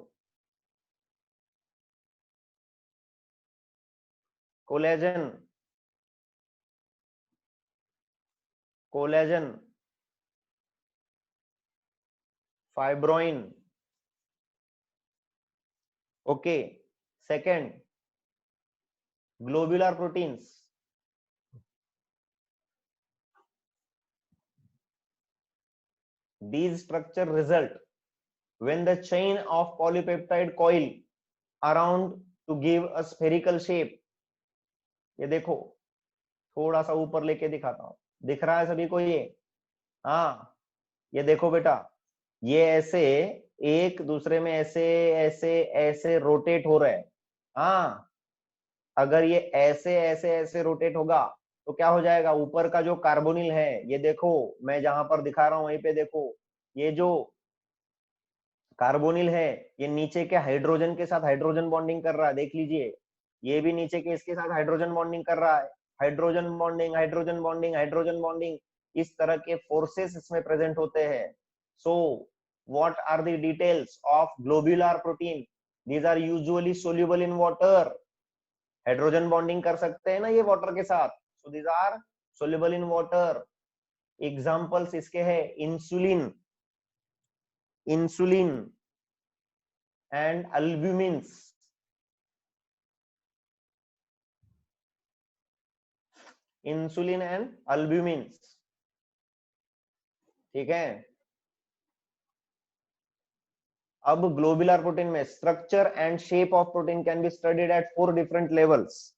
collagen, collagen, fibroin. Okay, second globular proteins, these structure result when the chain of polypeptide coil around to give a spherical shape। ये देखो थोड़ा सा ऊपर लेके दिखाता हूं, दिख रहा है सभी को ये? हाँ, ये देखो बेटा, ये ऐसे एक दूसरे में ऐसे ऐसे ऐसे रोटेट हो रहे हैं। हाँ, अगर ये ऐसे ऐसे ऐसे रोटेट होगा तो क्या हो जाएगा, ऊपर का जो कार्बोनिल है, ये देखो मैं जहां पर दिखा रहा हूं वहीं पे देखो, ये जो कार्बोनिल है ये नीचे के हाइड्रोजन के साथ हाइड्रोजन बॉन्डिंग कर रहा है, देख लीजिए, ये भी नीचे के इसके साथ हाइड्रोजन बॉन्डिंग कर रहा है, hydrogen bonding, hydrogen bonding, hydrogen bonding, इस तरह के फोर्सेस इसमें प्रेजेंट होते हैं। So what are the details of globular protein? These are usually soluble in water, hydrogen bonding कर सकते हैं ना ये वाटर के साथ, so these are soluble in water. Examples इसके हैं insulin, insulin and albumins, insulin and albumins, ठीक है। अब ग्लोब्यूलर प्रोटीन में structure and shape of protein can be studied at 4 different levels.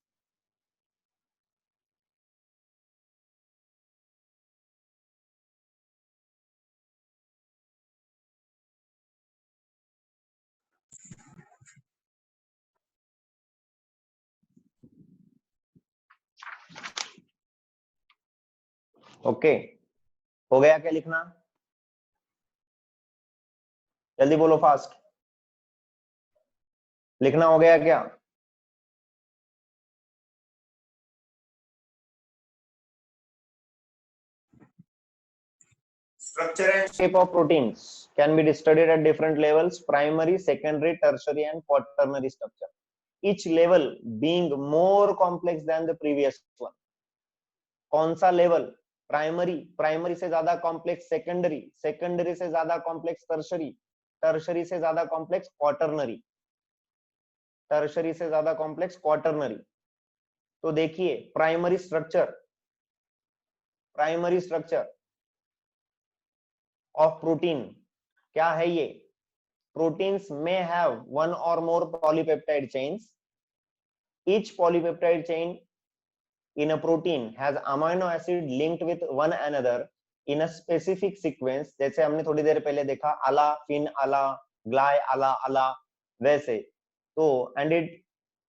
Okay, हो गया क्या लिखना? जल्दी बोलो, फास्ट लिखना हो गया क्या? Structure and shape of proteins can be studied at different levels: primary, secondary, tertiary and quaternary structure, each level being more complex than the previous one। कौन सा लेवल? प्राइमरी, प्राइमरी से ज्यादा कॉम्प्लेक्स सेकेंडरी, सेकेंडरी से ज्यादा complex tertiary, tertiary से ज्यादा complex quaternary, tertiary से ज्यादा कॉम्प्लेक्स क्वार्टरनरी। तो देखिए primary structure, primary structure of protein क्या है? ये proteins may have one or more polypeptide chains. Each polypeptide chain in a protein has amino acid linked with one another in a specific sequence. जैसे हमने थोड़ी देर पहले देखा अला fin अला ग्लाय अला अला, वैसे तो and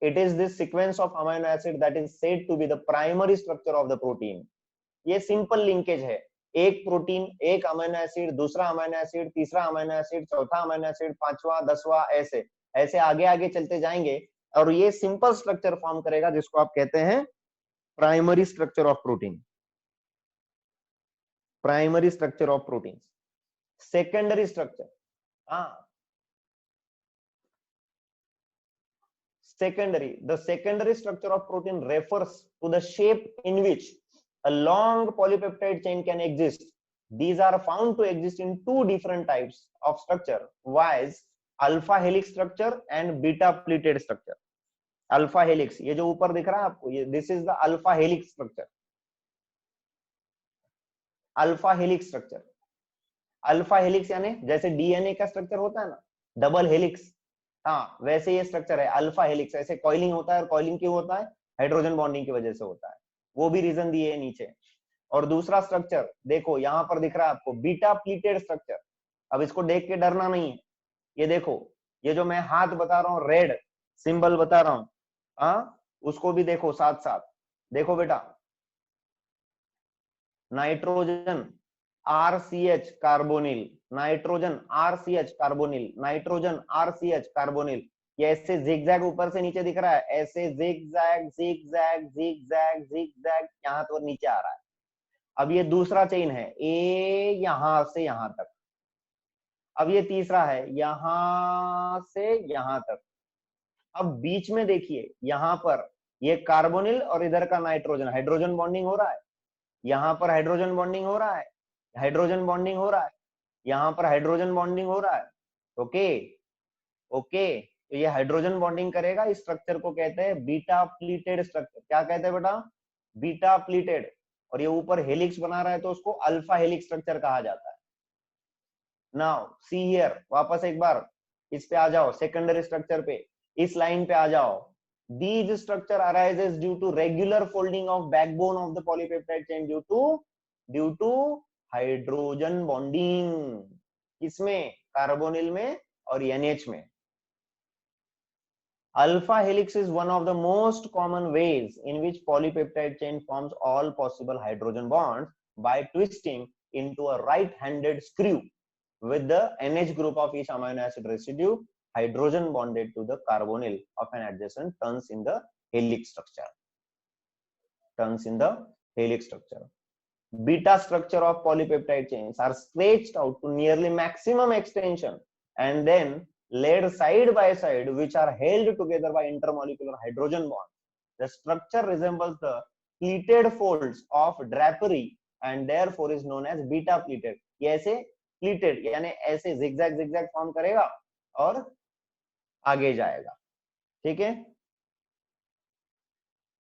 it is this sequence of amino acid that is said to be the primary structure of the protein. ये सिंपल लिंकेज है, एक प्रोटीन, एक अमीनो एसिड, दूसरा अमीनो एसिड, तीसरा अमीनो एसिड, चौथा अमीनो एसिड, पांचवा, 10वां, ऐसे ऐसे आगे आगे चलते जाएंगे और ये सिंपल स्ट्रक्चर फॉर्म करेगा जिसको आप कहते हैं primary structure of protein. Primary structure of protein. Secondary structure, हाँ, secondary, the secondary structure of protein refers to the shape in which a long polypeptide chain can exist. These are found to exist in two different types of structure, viz alpha helix structure and beta pleated structure. Alpha helix, ये जो ऊपर दिख रहा है आपको, ये this is the alpha helix structure. Alpha helix structure, alpha helix यानी जैसे डीएनए का स्ट्रक्चर होता है ना, डबल हेलिक्स, हाँ वैसे ये स्ट्रक्चर है अल्फा हेलिक्स. ऐसे कॉइलिंग होता है, और कॉइलिंग क्यों होता है? हाइड्रोजन बॉन्डिंग की वजह से होता है, वो भी रीजन दिए है नीचे. और दूसरा स्ट्रक्चर देखो यहाँ पर दिख रहा है आपको, बीटा प्लीटेड स्ट्रक्चर. अब इसको देख के डरना नहीं है, ये देखो, ये जो मैं हाथ बता रहा हूँ, रेड सिंबल बता रहा हूँ, हाँ उसको भी देखो साथ साथ. देखो बेटा, nitrogen RCH carbonyl, nitrogen RCH carbonyl, nitrogen RCH carbonyl. ये ऐसे जिगजैग ऊपर से नीचे दिख रहा है, ऐसे जिगजैग जिगजैग जिगजैग जिगजैग यहाँ तो नीचे आ रहा है. अब ये दूसरा चेन है, ए यहां से यहां तक. अब ये तीसरा है, यहां से यहां तक. अब बीच में देखिए, यहां पर ये कार्बोनिल और इधर का नाइट्रोजन, हाइड्रोजन बॉन्डिंग हो रहा है. यहां पर हाइड्रोजन बॉन्डिंग हो रहा है, हाइड्रोजन बॉन्डिंग हो रहा है, यहां पर हाइड्रोजन बॉन्डिंग हो रहा है. ओके ओके, तो ये हाइड्रोजन बॉन्डिंग करेगा. इस स्ट्रक्चर को कहते हैं बीटा प्लीटेड स्ट्रक्चर. क्या कहते हैं बेटा? Beta pleated. और ये ऊपर हेलिक्स बना रहा है तो उसको अल्फा हेलिक्स स्ट्रक्चर कहा जाता है. नाउ सी हियर, वापस एक बार इस पे आ जाओ, सेकेंडरी स्ट्रक्चर पे, इस लाइन पे आ जाओ. These structure arises due to regular folding of backbone of the polypeptide chain due to hydrogen bonding. इसमें कार्बोनिल में और NH में. Alpha helix is one of the most common ways in which polypeptide chain forms all possible hydrogen bonds by twisting into a right-handed screw with the NH group of each amino acid residue hydrogen bonded to the carbonyl of an adjacent turns in the helix structure. Turns in the helix structure. Beta structure of polypeptide chains are stretched out to nearly maximum extension and then laid side by side, which are held together by intermolecular hydrogen bonds. The structure resembles the pleated folds of drapery and therefore is known as beta pleated. ये ऐसे pleated यानी ऐसे zigzag zigzag form करेगा और आगे जाएगा. ठीक है.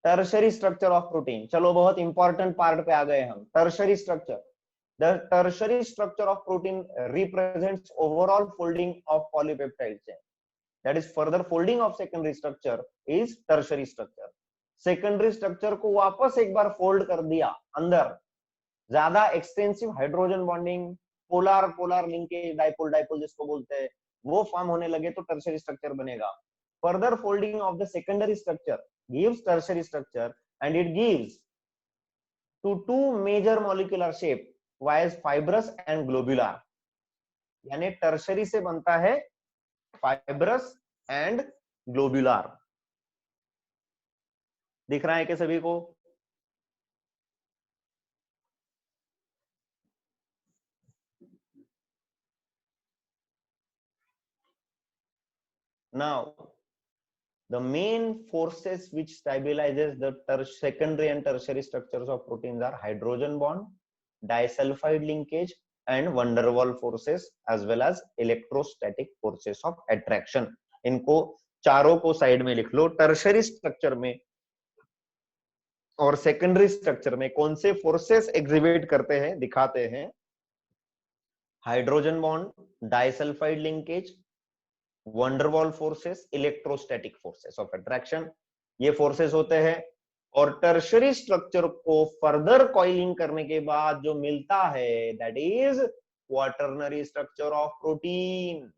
टर्शरी स्ट्रक्चर ऑफ प्रोटीन, चलो बहुत इंपॉर्टेंट पार्ट पे आ गए हम. Tertiary structure, the tertiary structure of protein represents overall folding of polypeptide chain. That is further folding of secondary structure is tertiary structure. Secondary structure को वापस एक बार fold कर दिया अंदर, ज्यादा extensive hydrogen bonding, polar polar linkage, dipole dipole जिसको बोलते हैं, वो फॉर्म होने लगे तो टर्शरी स्ट्रक्चर बनेगा. Further folding of the secondary structure gives tertiary structure and it gives to two major molecular shape, viz fibrous and globular. यानी tertiary से बनता है fibrous and globular. दिख रहा है क्या सभी को? Now the main forces which stabilizes the secondary and tertiary structures of proteins are hydrogen bond, disulfide linkage and van der Waals forces as well as electrostatic forces of attraction. इनको चारों को side में लिख लो. Tertiary structure में और secondary structure में कौन से फोर्सेस एग्जिबिट करते हैं, दिखाते हैं? Hydrogen bond, disulphide linkage, van der Waals forces, electrostatic forces of attraction, ये फोर्सेस होते हैं। और टर्शरी स्ट्रक्चर को फर्दर कॉइलिंग करने के बाद जो मिलता है that is quaternary structure of protein.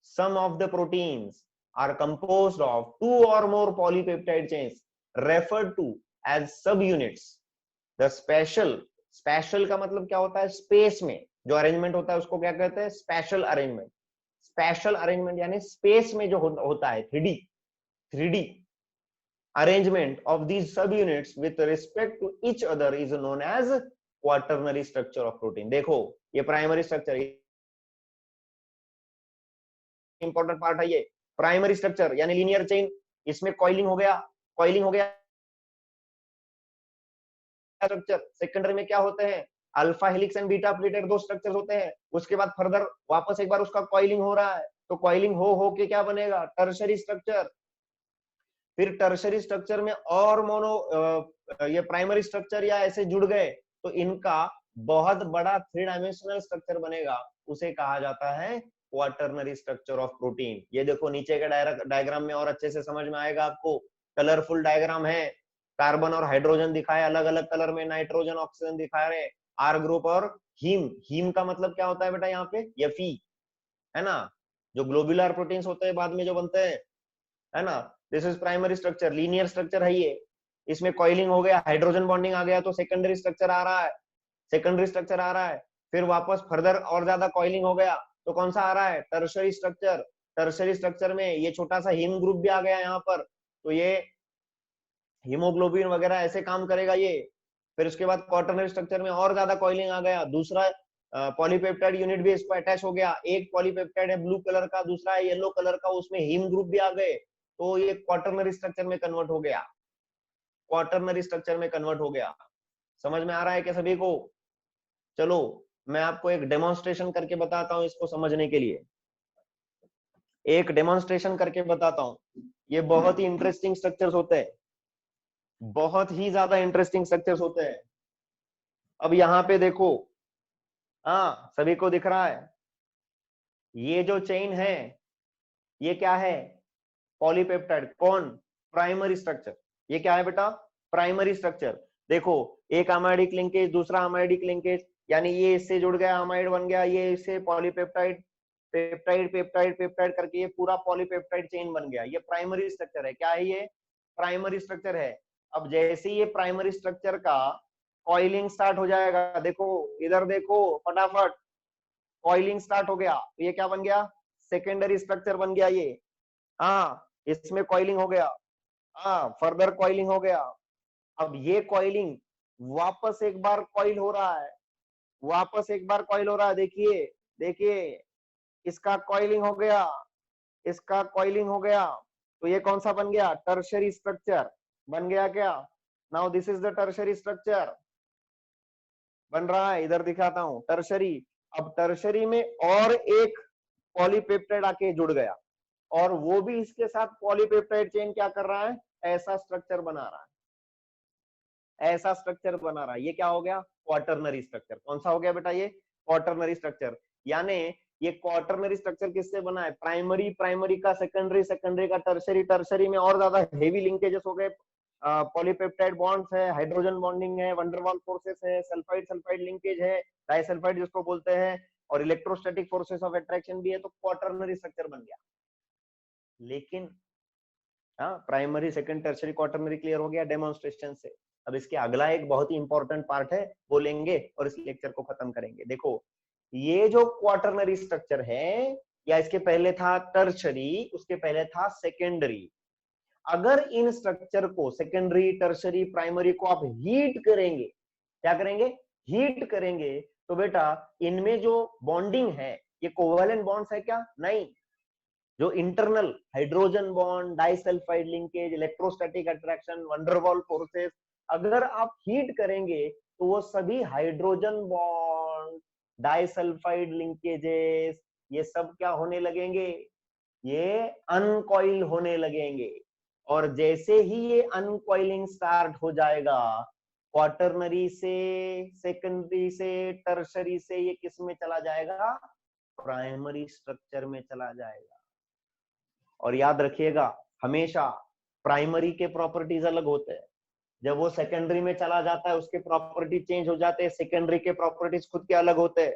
Some of the proteins are composed of two or more polypeptide chains referred to as subunits. The spatial का मतलब क्या होता है? स्पेस में जो अरेंजमेंट होता है उसको क्या कहते हैं? Special arrangement. स्पेशल अरेंजमेंट यानी स्पेस में जो होता है 3D arrangement of these subunits with respect to each other is known as quaternary structure of protein. देखो ये प्राइमरी स्ट्रक्चर, इंपॉर्टेंट पार्ट है ये। प्राइमरी स्ट्रक्चर यानी लीनियर चेन, इसमें कॉइलिंग हो गया, स्ट्रक्चर। सेकेंडरी में क्या होते हैं? Alpha helix and beta pleated दो स्ट्रक्चर्स होते हैं। उसके बाद फर्दर वापस एक बार उसका कॉइलिंग हो रहा है, तो कॉइलिंग हो के क्या बनेगा? Tertiary structure. फिर टर्शरी स्ट्रक्चर में और ये प्राइमरी स्ट्रक्चर या ऐसे जुड़ गए तो इनका बहुत बड़ा 3 डायमेंशनल स्ट्रक्चर बनेगा, उसे कहा जाता है क्वाटरनरी स्ट्रक्चर ऑफ प्रोटीन। ये देखो नीचे के डायग्राम में और अच्छे से समझ में आएगा आपको। कलरफुल डायग्राम है, कार्बन और हाइड्रोजन दिखाए अलग अलग कलर में, नाइट्रोजन ऑक्सीजन दिखा रहे, आर ग्रुप और हीम का मतलब क्या होता है बेटा? यहाँ पे Fe है ना, जो ग्लोबुलर प्रोटीन्स होते हैं बाद में जो बनते हैं, है ना। This is primary structure, linear structure है ये। इसमें कॉइलिंग हो गया, हाइड्रोजन बॉन्डिंग आ गया तो सेकेंडरी स्ट्रक्चर आ रहा है। फिर वापस फर्दर और ज्यादा कॉइलिंग हो गया तो कौन सा आ रहा है? Tertiary structure. टर्शरी स्ट्रक्चर में ये छोटा सा हीम ग्रुप भी आ गया यहाँ पर, तो ये हीमोग्लोबिन वगैरह ऐसे काम करेगा ये। फिर उसके बाद क्वाटरनरी स्ट्रक्चर में और ज्यादा कॉइलिंग आ गया, दूसरा पॉलीपेप्टाइड यूनिट भी इसको अटैच हो गया। एक पॉलीपेप्टाइड है ब्लू कलर का, दूसरा है येलो कलर का, उसमें हीम ग्रुप भी आ गए, तो ये क्वाटरनरी स्ट्रक्चर में कन्वर्ट हो गया। समझ में आ रहा है क्या सभी को? चलो मैं आपको एक डेमोन्स्ट्रेशन करके बताता हूं इसको समझने के लिए। एक डेमोन्स्ट्रेशन करके बताता हूं। ये बहुत ही इंटरेस्टिंग स्ट्रक्चर्स होते हैं, बहुत ही ज्यादा इंटरेस्टिंग स्ट्रक्चर्स होते हैं। अब यहाँ पे देखो, हाँ सभी को दिख रहा है, ये जो चेन है ये क्या है? पॉलीपेप्टाइड। कौन? Primary structure. ये क्या है बेटा? Primary structure. देखो एक अमाइडिक लिंकेज, दूसरा अमाइडिक लिंकेज, यानी ये इससे जुड़ गया, अमाइड बन गया, ये इससे पॉलीपेप्टाइड, पेप्टाइड पेप्टाइड पेप्टाइड करके ये पूरा पॉलीपेप्टाइड चेन बन गया। ये प्राइमरी स्ट्रक्चर है। क्या है ये? प्राइमरी स्ट्रक्चर है। अब जैसे ये प्राइमरी स्ट्रक्चर का कॉइलिंग स्टार्ट हो जाएगा, देखो इधर देखो फटाफट, कॉइलिंग स्टार्ट हो गया तो ये क्या बन गया? सेकेंडरी स्ट्रक्चर बन गया ये। हाँ इसमें कॉइलिंग हो गया, हाँ फर्दर कॉइलिंग हो गया। अब ये कॉइलिंग वापस एक बार कॉइल हो रहा है, देखिए देखिए, इसका कॉइलिंग हो गया, तो ये कौन सा बन गया? टर्शरी स्ट्रक्चर बन गया क्या? Now this is the tertiary structure बन रहा है। इधर दिखाता हूं टर्शरी। अब टर्शरी में और एक पॉलीपेप्टाइड आके जुड़ गया, और वो भी इसके साथ पॉलीपेप्टाइड चेन क्या कर रहा है? ऐसा स्ट्रक्चर बना रहा है, ये क्या हो गया? Quaternary structure. कौन सा हो गया बेटा? ये क्वाटरनरी स्ट्रक्चर। यानी ये क्वाटरनरी स्ट्रक्चर किससे बना है? प्राइमरी का सेकेंडरी, सेकेंडरी का टर्शरी, टर्शरी में और ज्यादा हेवी लिंकेजेस हो गए, पॉलीपेप्टाइड बॉन्ड्स है, हाइड्रोजन बॉन्डिंग है, वंडरवॉल फोर्सेस है, सल्फाइड सल्फाइड लिंकेज है, डाइसल्फाइड जिसको बोलते हैं, और इलेक्ट्रोस्टैटिक फोर्सेस ऑफ अट्रैक्शन भी है, तो क्वाटरनरी स्ट्रक्चर बन गया। लेकिन हाँ, primary second tertiary quaternary clear हो गया डेमोन्स्ट्रेशन से। अब इसके अगला एक बहुत ही इंपॉर्टेंट पार्ट है, वो लेंगे और इस लेक्चर को खत्म करेंगे। देखो ये जो क्वाटरनरी स्ट्रक्चर है, या इसके पहले था टर्शरी, उसके पहले था सेकेंडरी। अगर इन स्ट्रक्चर को, सेकेंडरी टर्शरी प्राइमरी को आप हीट करेंगे, क्या करेंगे? हीट करेंगे, तो बेटा इनमें जो बॉन्डिंग है ये कोवैलेंट बॉन्ड्स है क्या? नहीं। जो internal hydrogen bond, disulphide linkage, electrostatic attraction, van der Waals forces, अगर आप हीट करेंगे तो वो सभी हाइड्रोजन बॉन्ड, डाइसल्फाइड लिंकेजेस, ये सब क्या होने लगेंगे? ये अनकॉइल होने लगेंगे। और जैसे ही ये अनकॉइलिंग स्टार्ट हो जाएगा, क्वाटरनरी से, सेकेंडरी से, टर्शरी से, ये किस में चला जाएगा? प्राइमरी स्ट्रक्चर में चला जाएगा। और याद रखिएगा हमेशा प्राइमरी के प्रॉपर्टीज अलग होते हैं, जब वो सेकेंडरी में चला जाता है उसके प्रॉपर्टी चेंज हो जाते हैं, सेकेंडरी के प्रॉपर्टीज खुद के अलग होते हैं।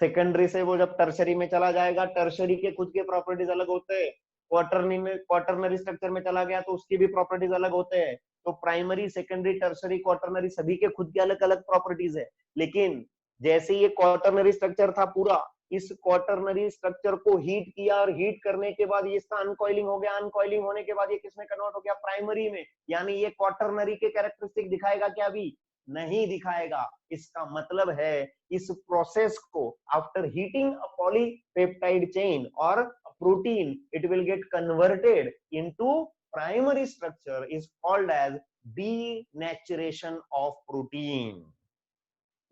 सेकेंडरी से वो जब टर्शरी में चला जाएगा, टर्शरी के खुद के प्रॉपर्टीज अलग होते हैं। क्वार्टरनरी स्ट्रक्चर में चला गया तो उसकी भी प्रॉपर्टीज अलग होते हैं। तो प्राइमरी, सेकेंडरी, टर्शरी, क्वार्टरनरी सभी के खुद के अलग अलग प्रॉपर्टीज है। लेकिन जैसे ये क्वार्टरनरी स्ट्रक्चर था पूरा, इस क्वार्टरनरी स्ट्रक्चर को हीट किया और हीट करने के बाद ये इसका अनकॉइलिंग हो गया, अनकॉइलिंग होने के बाद ये किसमें कन्वर्ट हो गया, प्राइमरी में। यानी ये क्वार्टरनरी के कैरेक्टरिस्टिक दिखाएगा क्या? अभी नहीं दिखाएगा। इसका मतलब है इस प्रोसेस को after heating a polypeptide chain और protein, it will get converted into primary structure is called as denaturation of protein.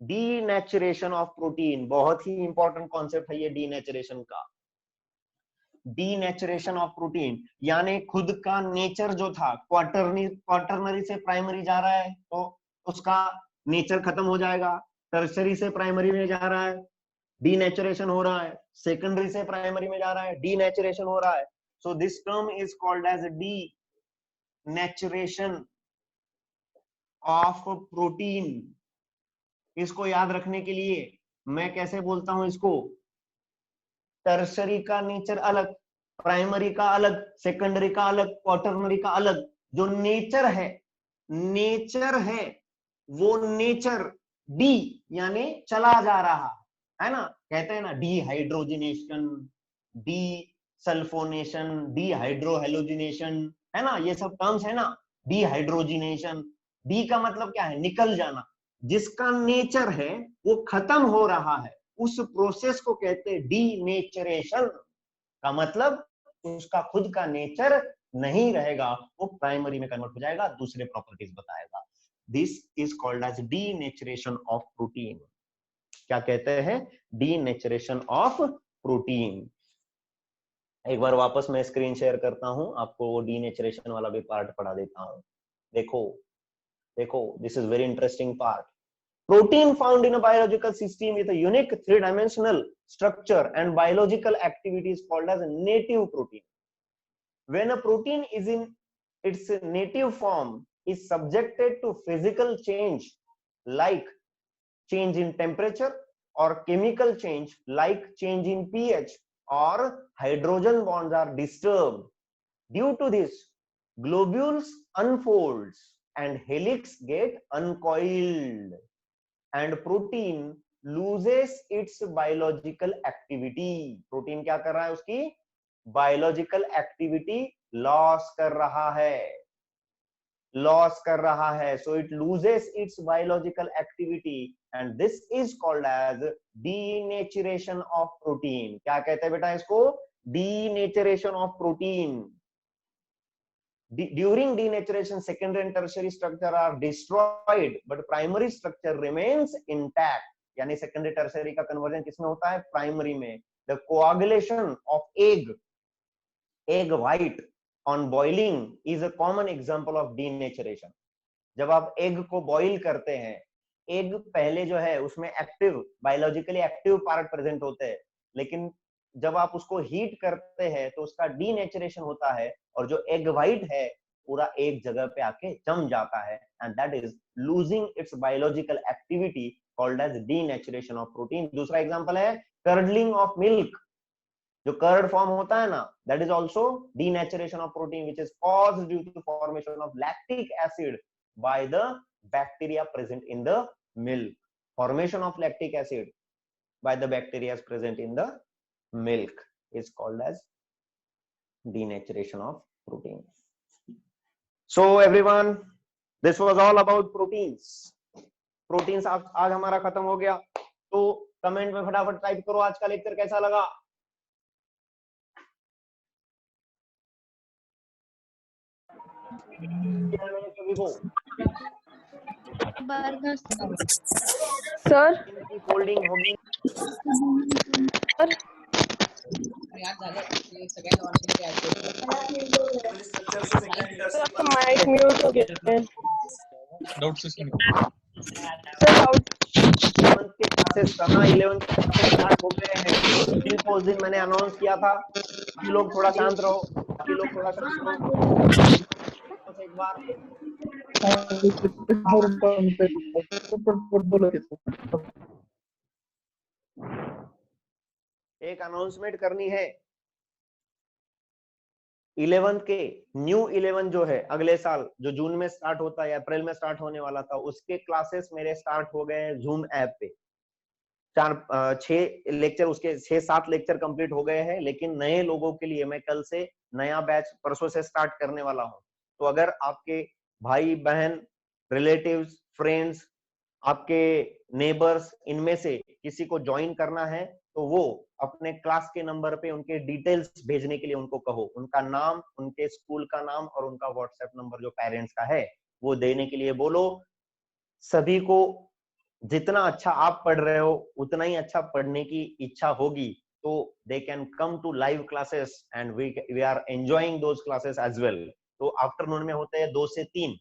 Denaturation of protein बहुत ही इंपॉर्टेंट कॉन्सेप्ट है ये डीनेचुरेशन का। डीनेचुरेशन ऑफ प्रोटीन यानी खुद का नेचर जो था, क्वार्टरनरी से प्राइमरी जा रहा है तो उसका नेचर खत्म हो जाएगा। टर्शरी से प्राइमरी में जा रहा है, डीनेचुरेशन हो रहा है। सेकेंडरी से प्राइमरी में जा रहा है, डीनेचुरेशन हो रहा है। So this term is called as denaturation of protein. इसको याद रखने के लिए मैं कैसे बोलता हूं इसको, टर्शरी का नेचर अलग, प्राइमरी का अलग, सेकेंडरी का अलग, क्वार्टरनरी का अलग। जो नेचर है वो नेचर डी यानी चला जा रहा है ना, कहते हैं ना डीहाइड्रोजिनेशन, डी सल्फोनेशन, डीहाइड्रोहेलोजिनेशन, है ना, ये सब टर्म्स है ना। डीहाइड्रोजिनेशन, डी का मतलब क्या है, निकल जाना। जिसका नेचर है वो खत्म हो रहा है, उस प्रोसेस को कहते हैं डीनेचुरेशन। का मतलब उसका खुद का नेचर नहीं रहेगा, वो प्राइमरी में कन्वर्ट हो जाएगा, दूसरे प्रॉपर्टीज बताएगा। This is called as denaturation of protein. क्या कहते हैं, डीनेचुरेशन ऑफ प्रोटीन। एक बार वापस मैं स्क्रीन शेयर करता हूं, आपको वो डीनेचुरेशन वाला भी पार्ट पढ़ा देता हूं। देखो, this is very interesting part. Protein found in a biological system with a unique three-dimensional structure and biological activity is called as a native protein. When a protein is in its native form, is subjected to physical change like change in temperature or chemical change like change in pH or hydrogen bonds are disturbed. Due to this, globules unfolds and helix get uncoiled. And protein loses its biological activity. Protein क्या कर रहा है, उसकी biological activity loss कर रहा है। So it loses its biological activity and this is called as denaturation of protein. क्या कहते हैं बेटा इसको, denaturation of protein. During denaturation, secondary and tertiary structure are destroyed, but primary structure remains intact. यानी secondary tertiary का conversion किसमें होता है, primary में. The coagulation of egg white on boiling is a common example of denaturation. जब आप egg को boil करते हैं, egg पहले जो है उसमें active, biologically active part present होते हैं, लेकिन जब आप उसको हीट करते हैं तो उसका डीनेचुरेशन होता है और जो एग व्हाइट है पूरा एक जगह पे आके जम जाता है, and that is losing its biological activity called as denaturation of protein. दूसरा एग्जांपल है कर्डलिंग ऑफ मिल्क, जो कर्ड फॉर्म होता है ना, that is also denaturation of protein which is caused due to formation of lactic acid by the bacteria present in the milk. Formation of lactic acid by the bacteria present in the milk is called as denaturation of protein. So everyone, this was all about proteins. Proteins आज हमारा खत्म हो गया, तो comment में फटाफट type करो आज का लेक्चर कैसा लगा। सभी को सर फोल्डिंग होगी माइक म्यूट हो गया। डाउट सिस्टम के क्लासेस कहाँ 11 के स्टार्ट हो गए हैं, जिनको उस दिन मैंने अनाउंस किया था, लोग थोड़ा शांत रहो। बाकी लोग थोड़ा सा सुनो एक बार। एक अनाउंसमेंट करनी है। 11 के न्यू 11 जो है अगले साल, जो जून में स्टार्ट होता है, अप्रैल में स्टार्ट होने वाला था, उसके क्लासेस मेरे स्टार्ट हो गए हैं जूम ऐप पे। 6 लेक्चर, उसके 6-7 लेक्चर कंप्लीट हो गए हैं, लेकिन नए लोगों के लिए मैं कल से नया बैच परसों से स्टार्ट करने वाला हूं। तो अगर आपके भाई बहन, रिलेटिव्स, फ्रेंड्स, आपके नेबर्स, इनमें से किसी को ज्वाइन करना है तो वो अपने क्लास के नंबर पे उनके डिटेल्स भेजने के लिए उनको कहो, उनका नाम, उनके स्कूल का नाम और उनका व्हाट्सएप नंबर जो पेरेंट्स का है वो देने के लिए बोलो। सभी को जितना अच्छा आप पढ़ रहे हो उतना ही अच्छा पढ़ने की इच्छा होगी, तो they can come to live classes and we are enjoying those classes as well. तो आफ्टरनून में होते हैं 2 से 3,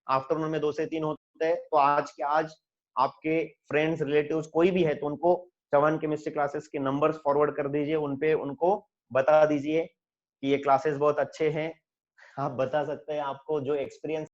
आफ्टरनून में 2 से 3 होते हैं। तो आज के आज आपके फ्रेंड्स, रिलेटिव्स कोई भी है तो उनको चवन केमिस्ट्री क्लासेस के नंबर्स फॉरवर्ड कर दीजिए, उनपे उनको बता दीजिए कि ये क्लासेस बहुत अच्छे हैं। आप बता सकते हैं आपको जो एक्सपीरियंस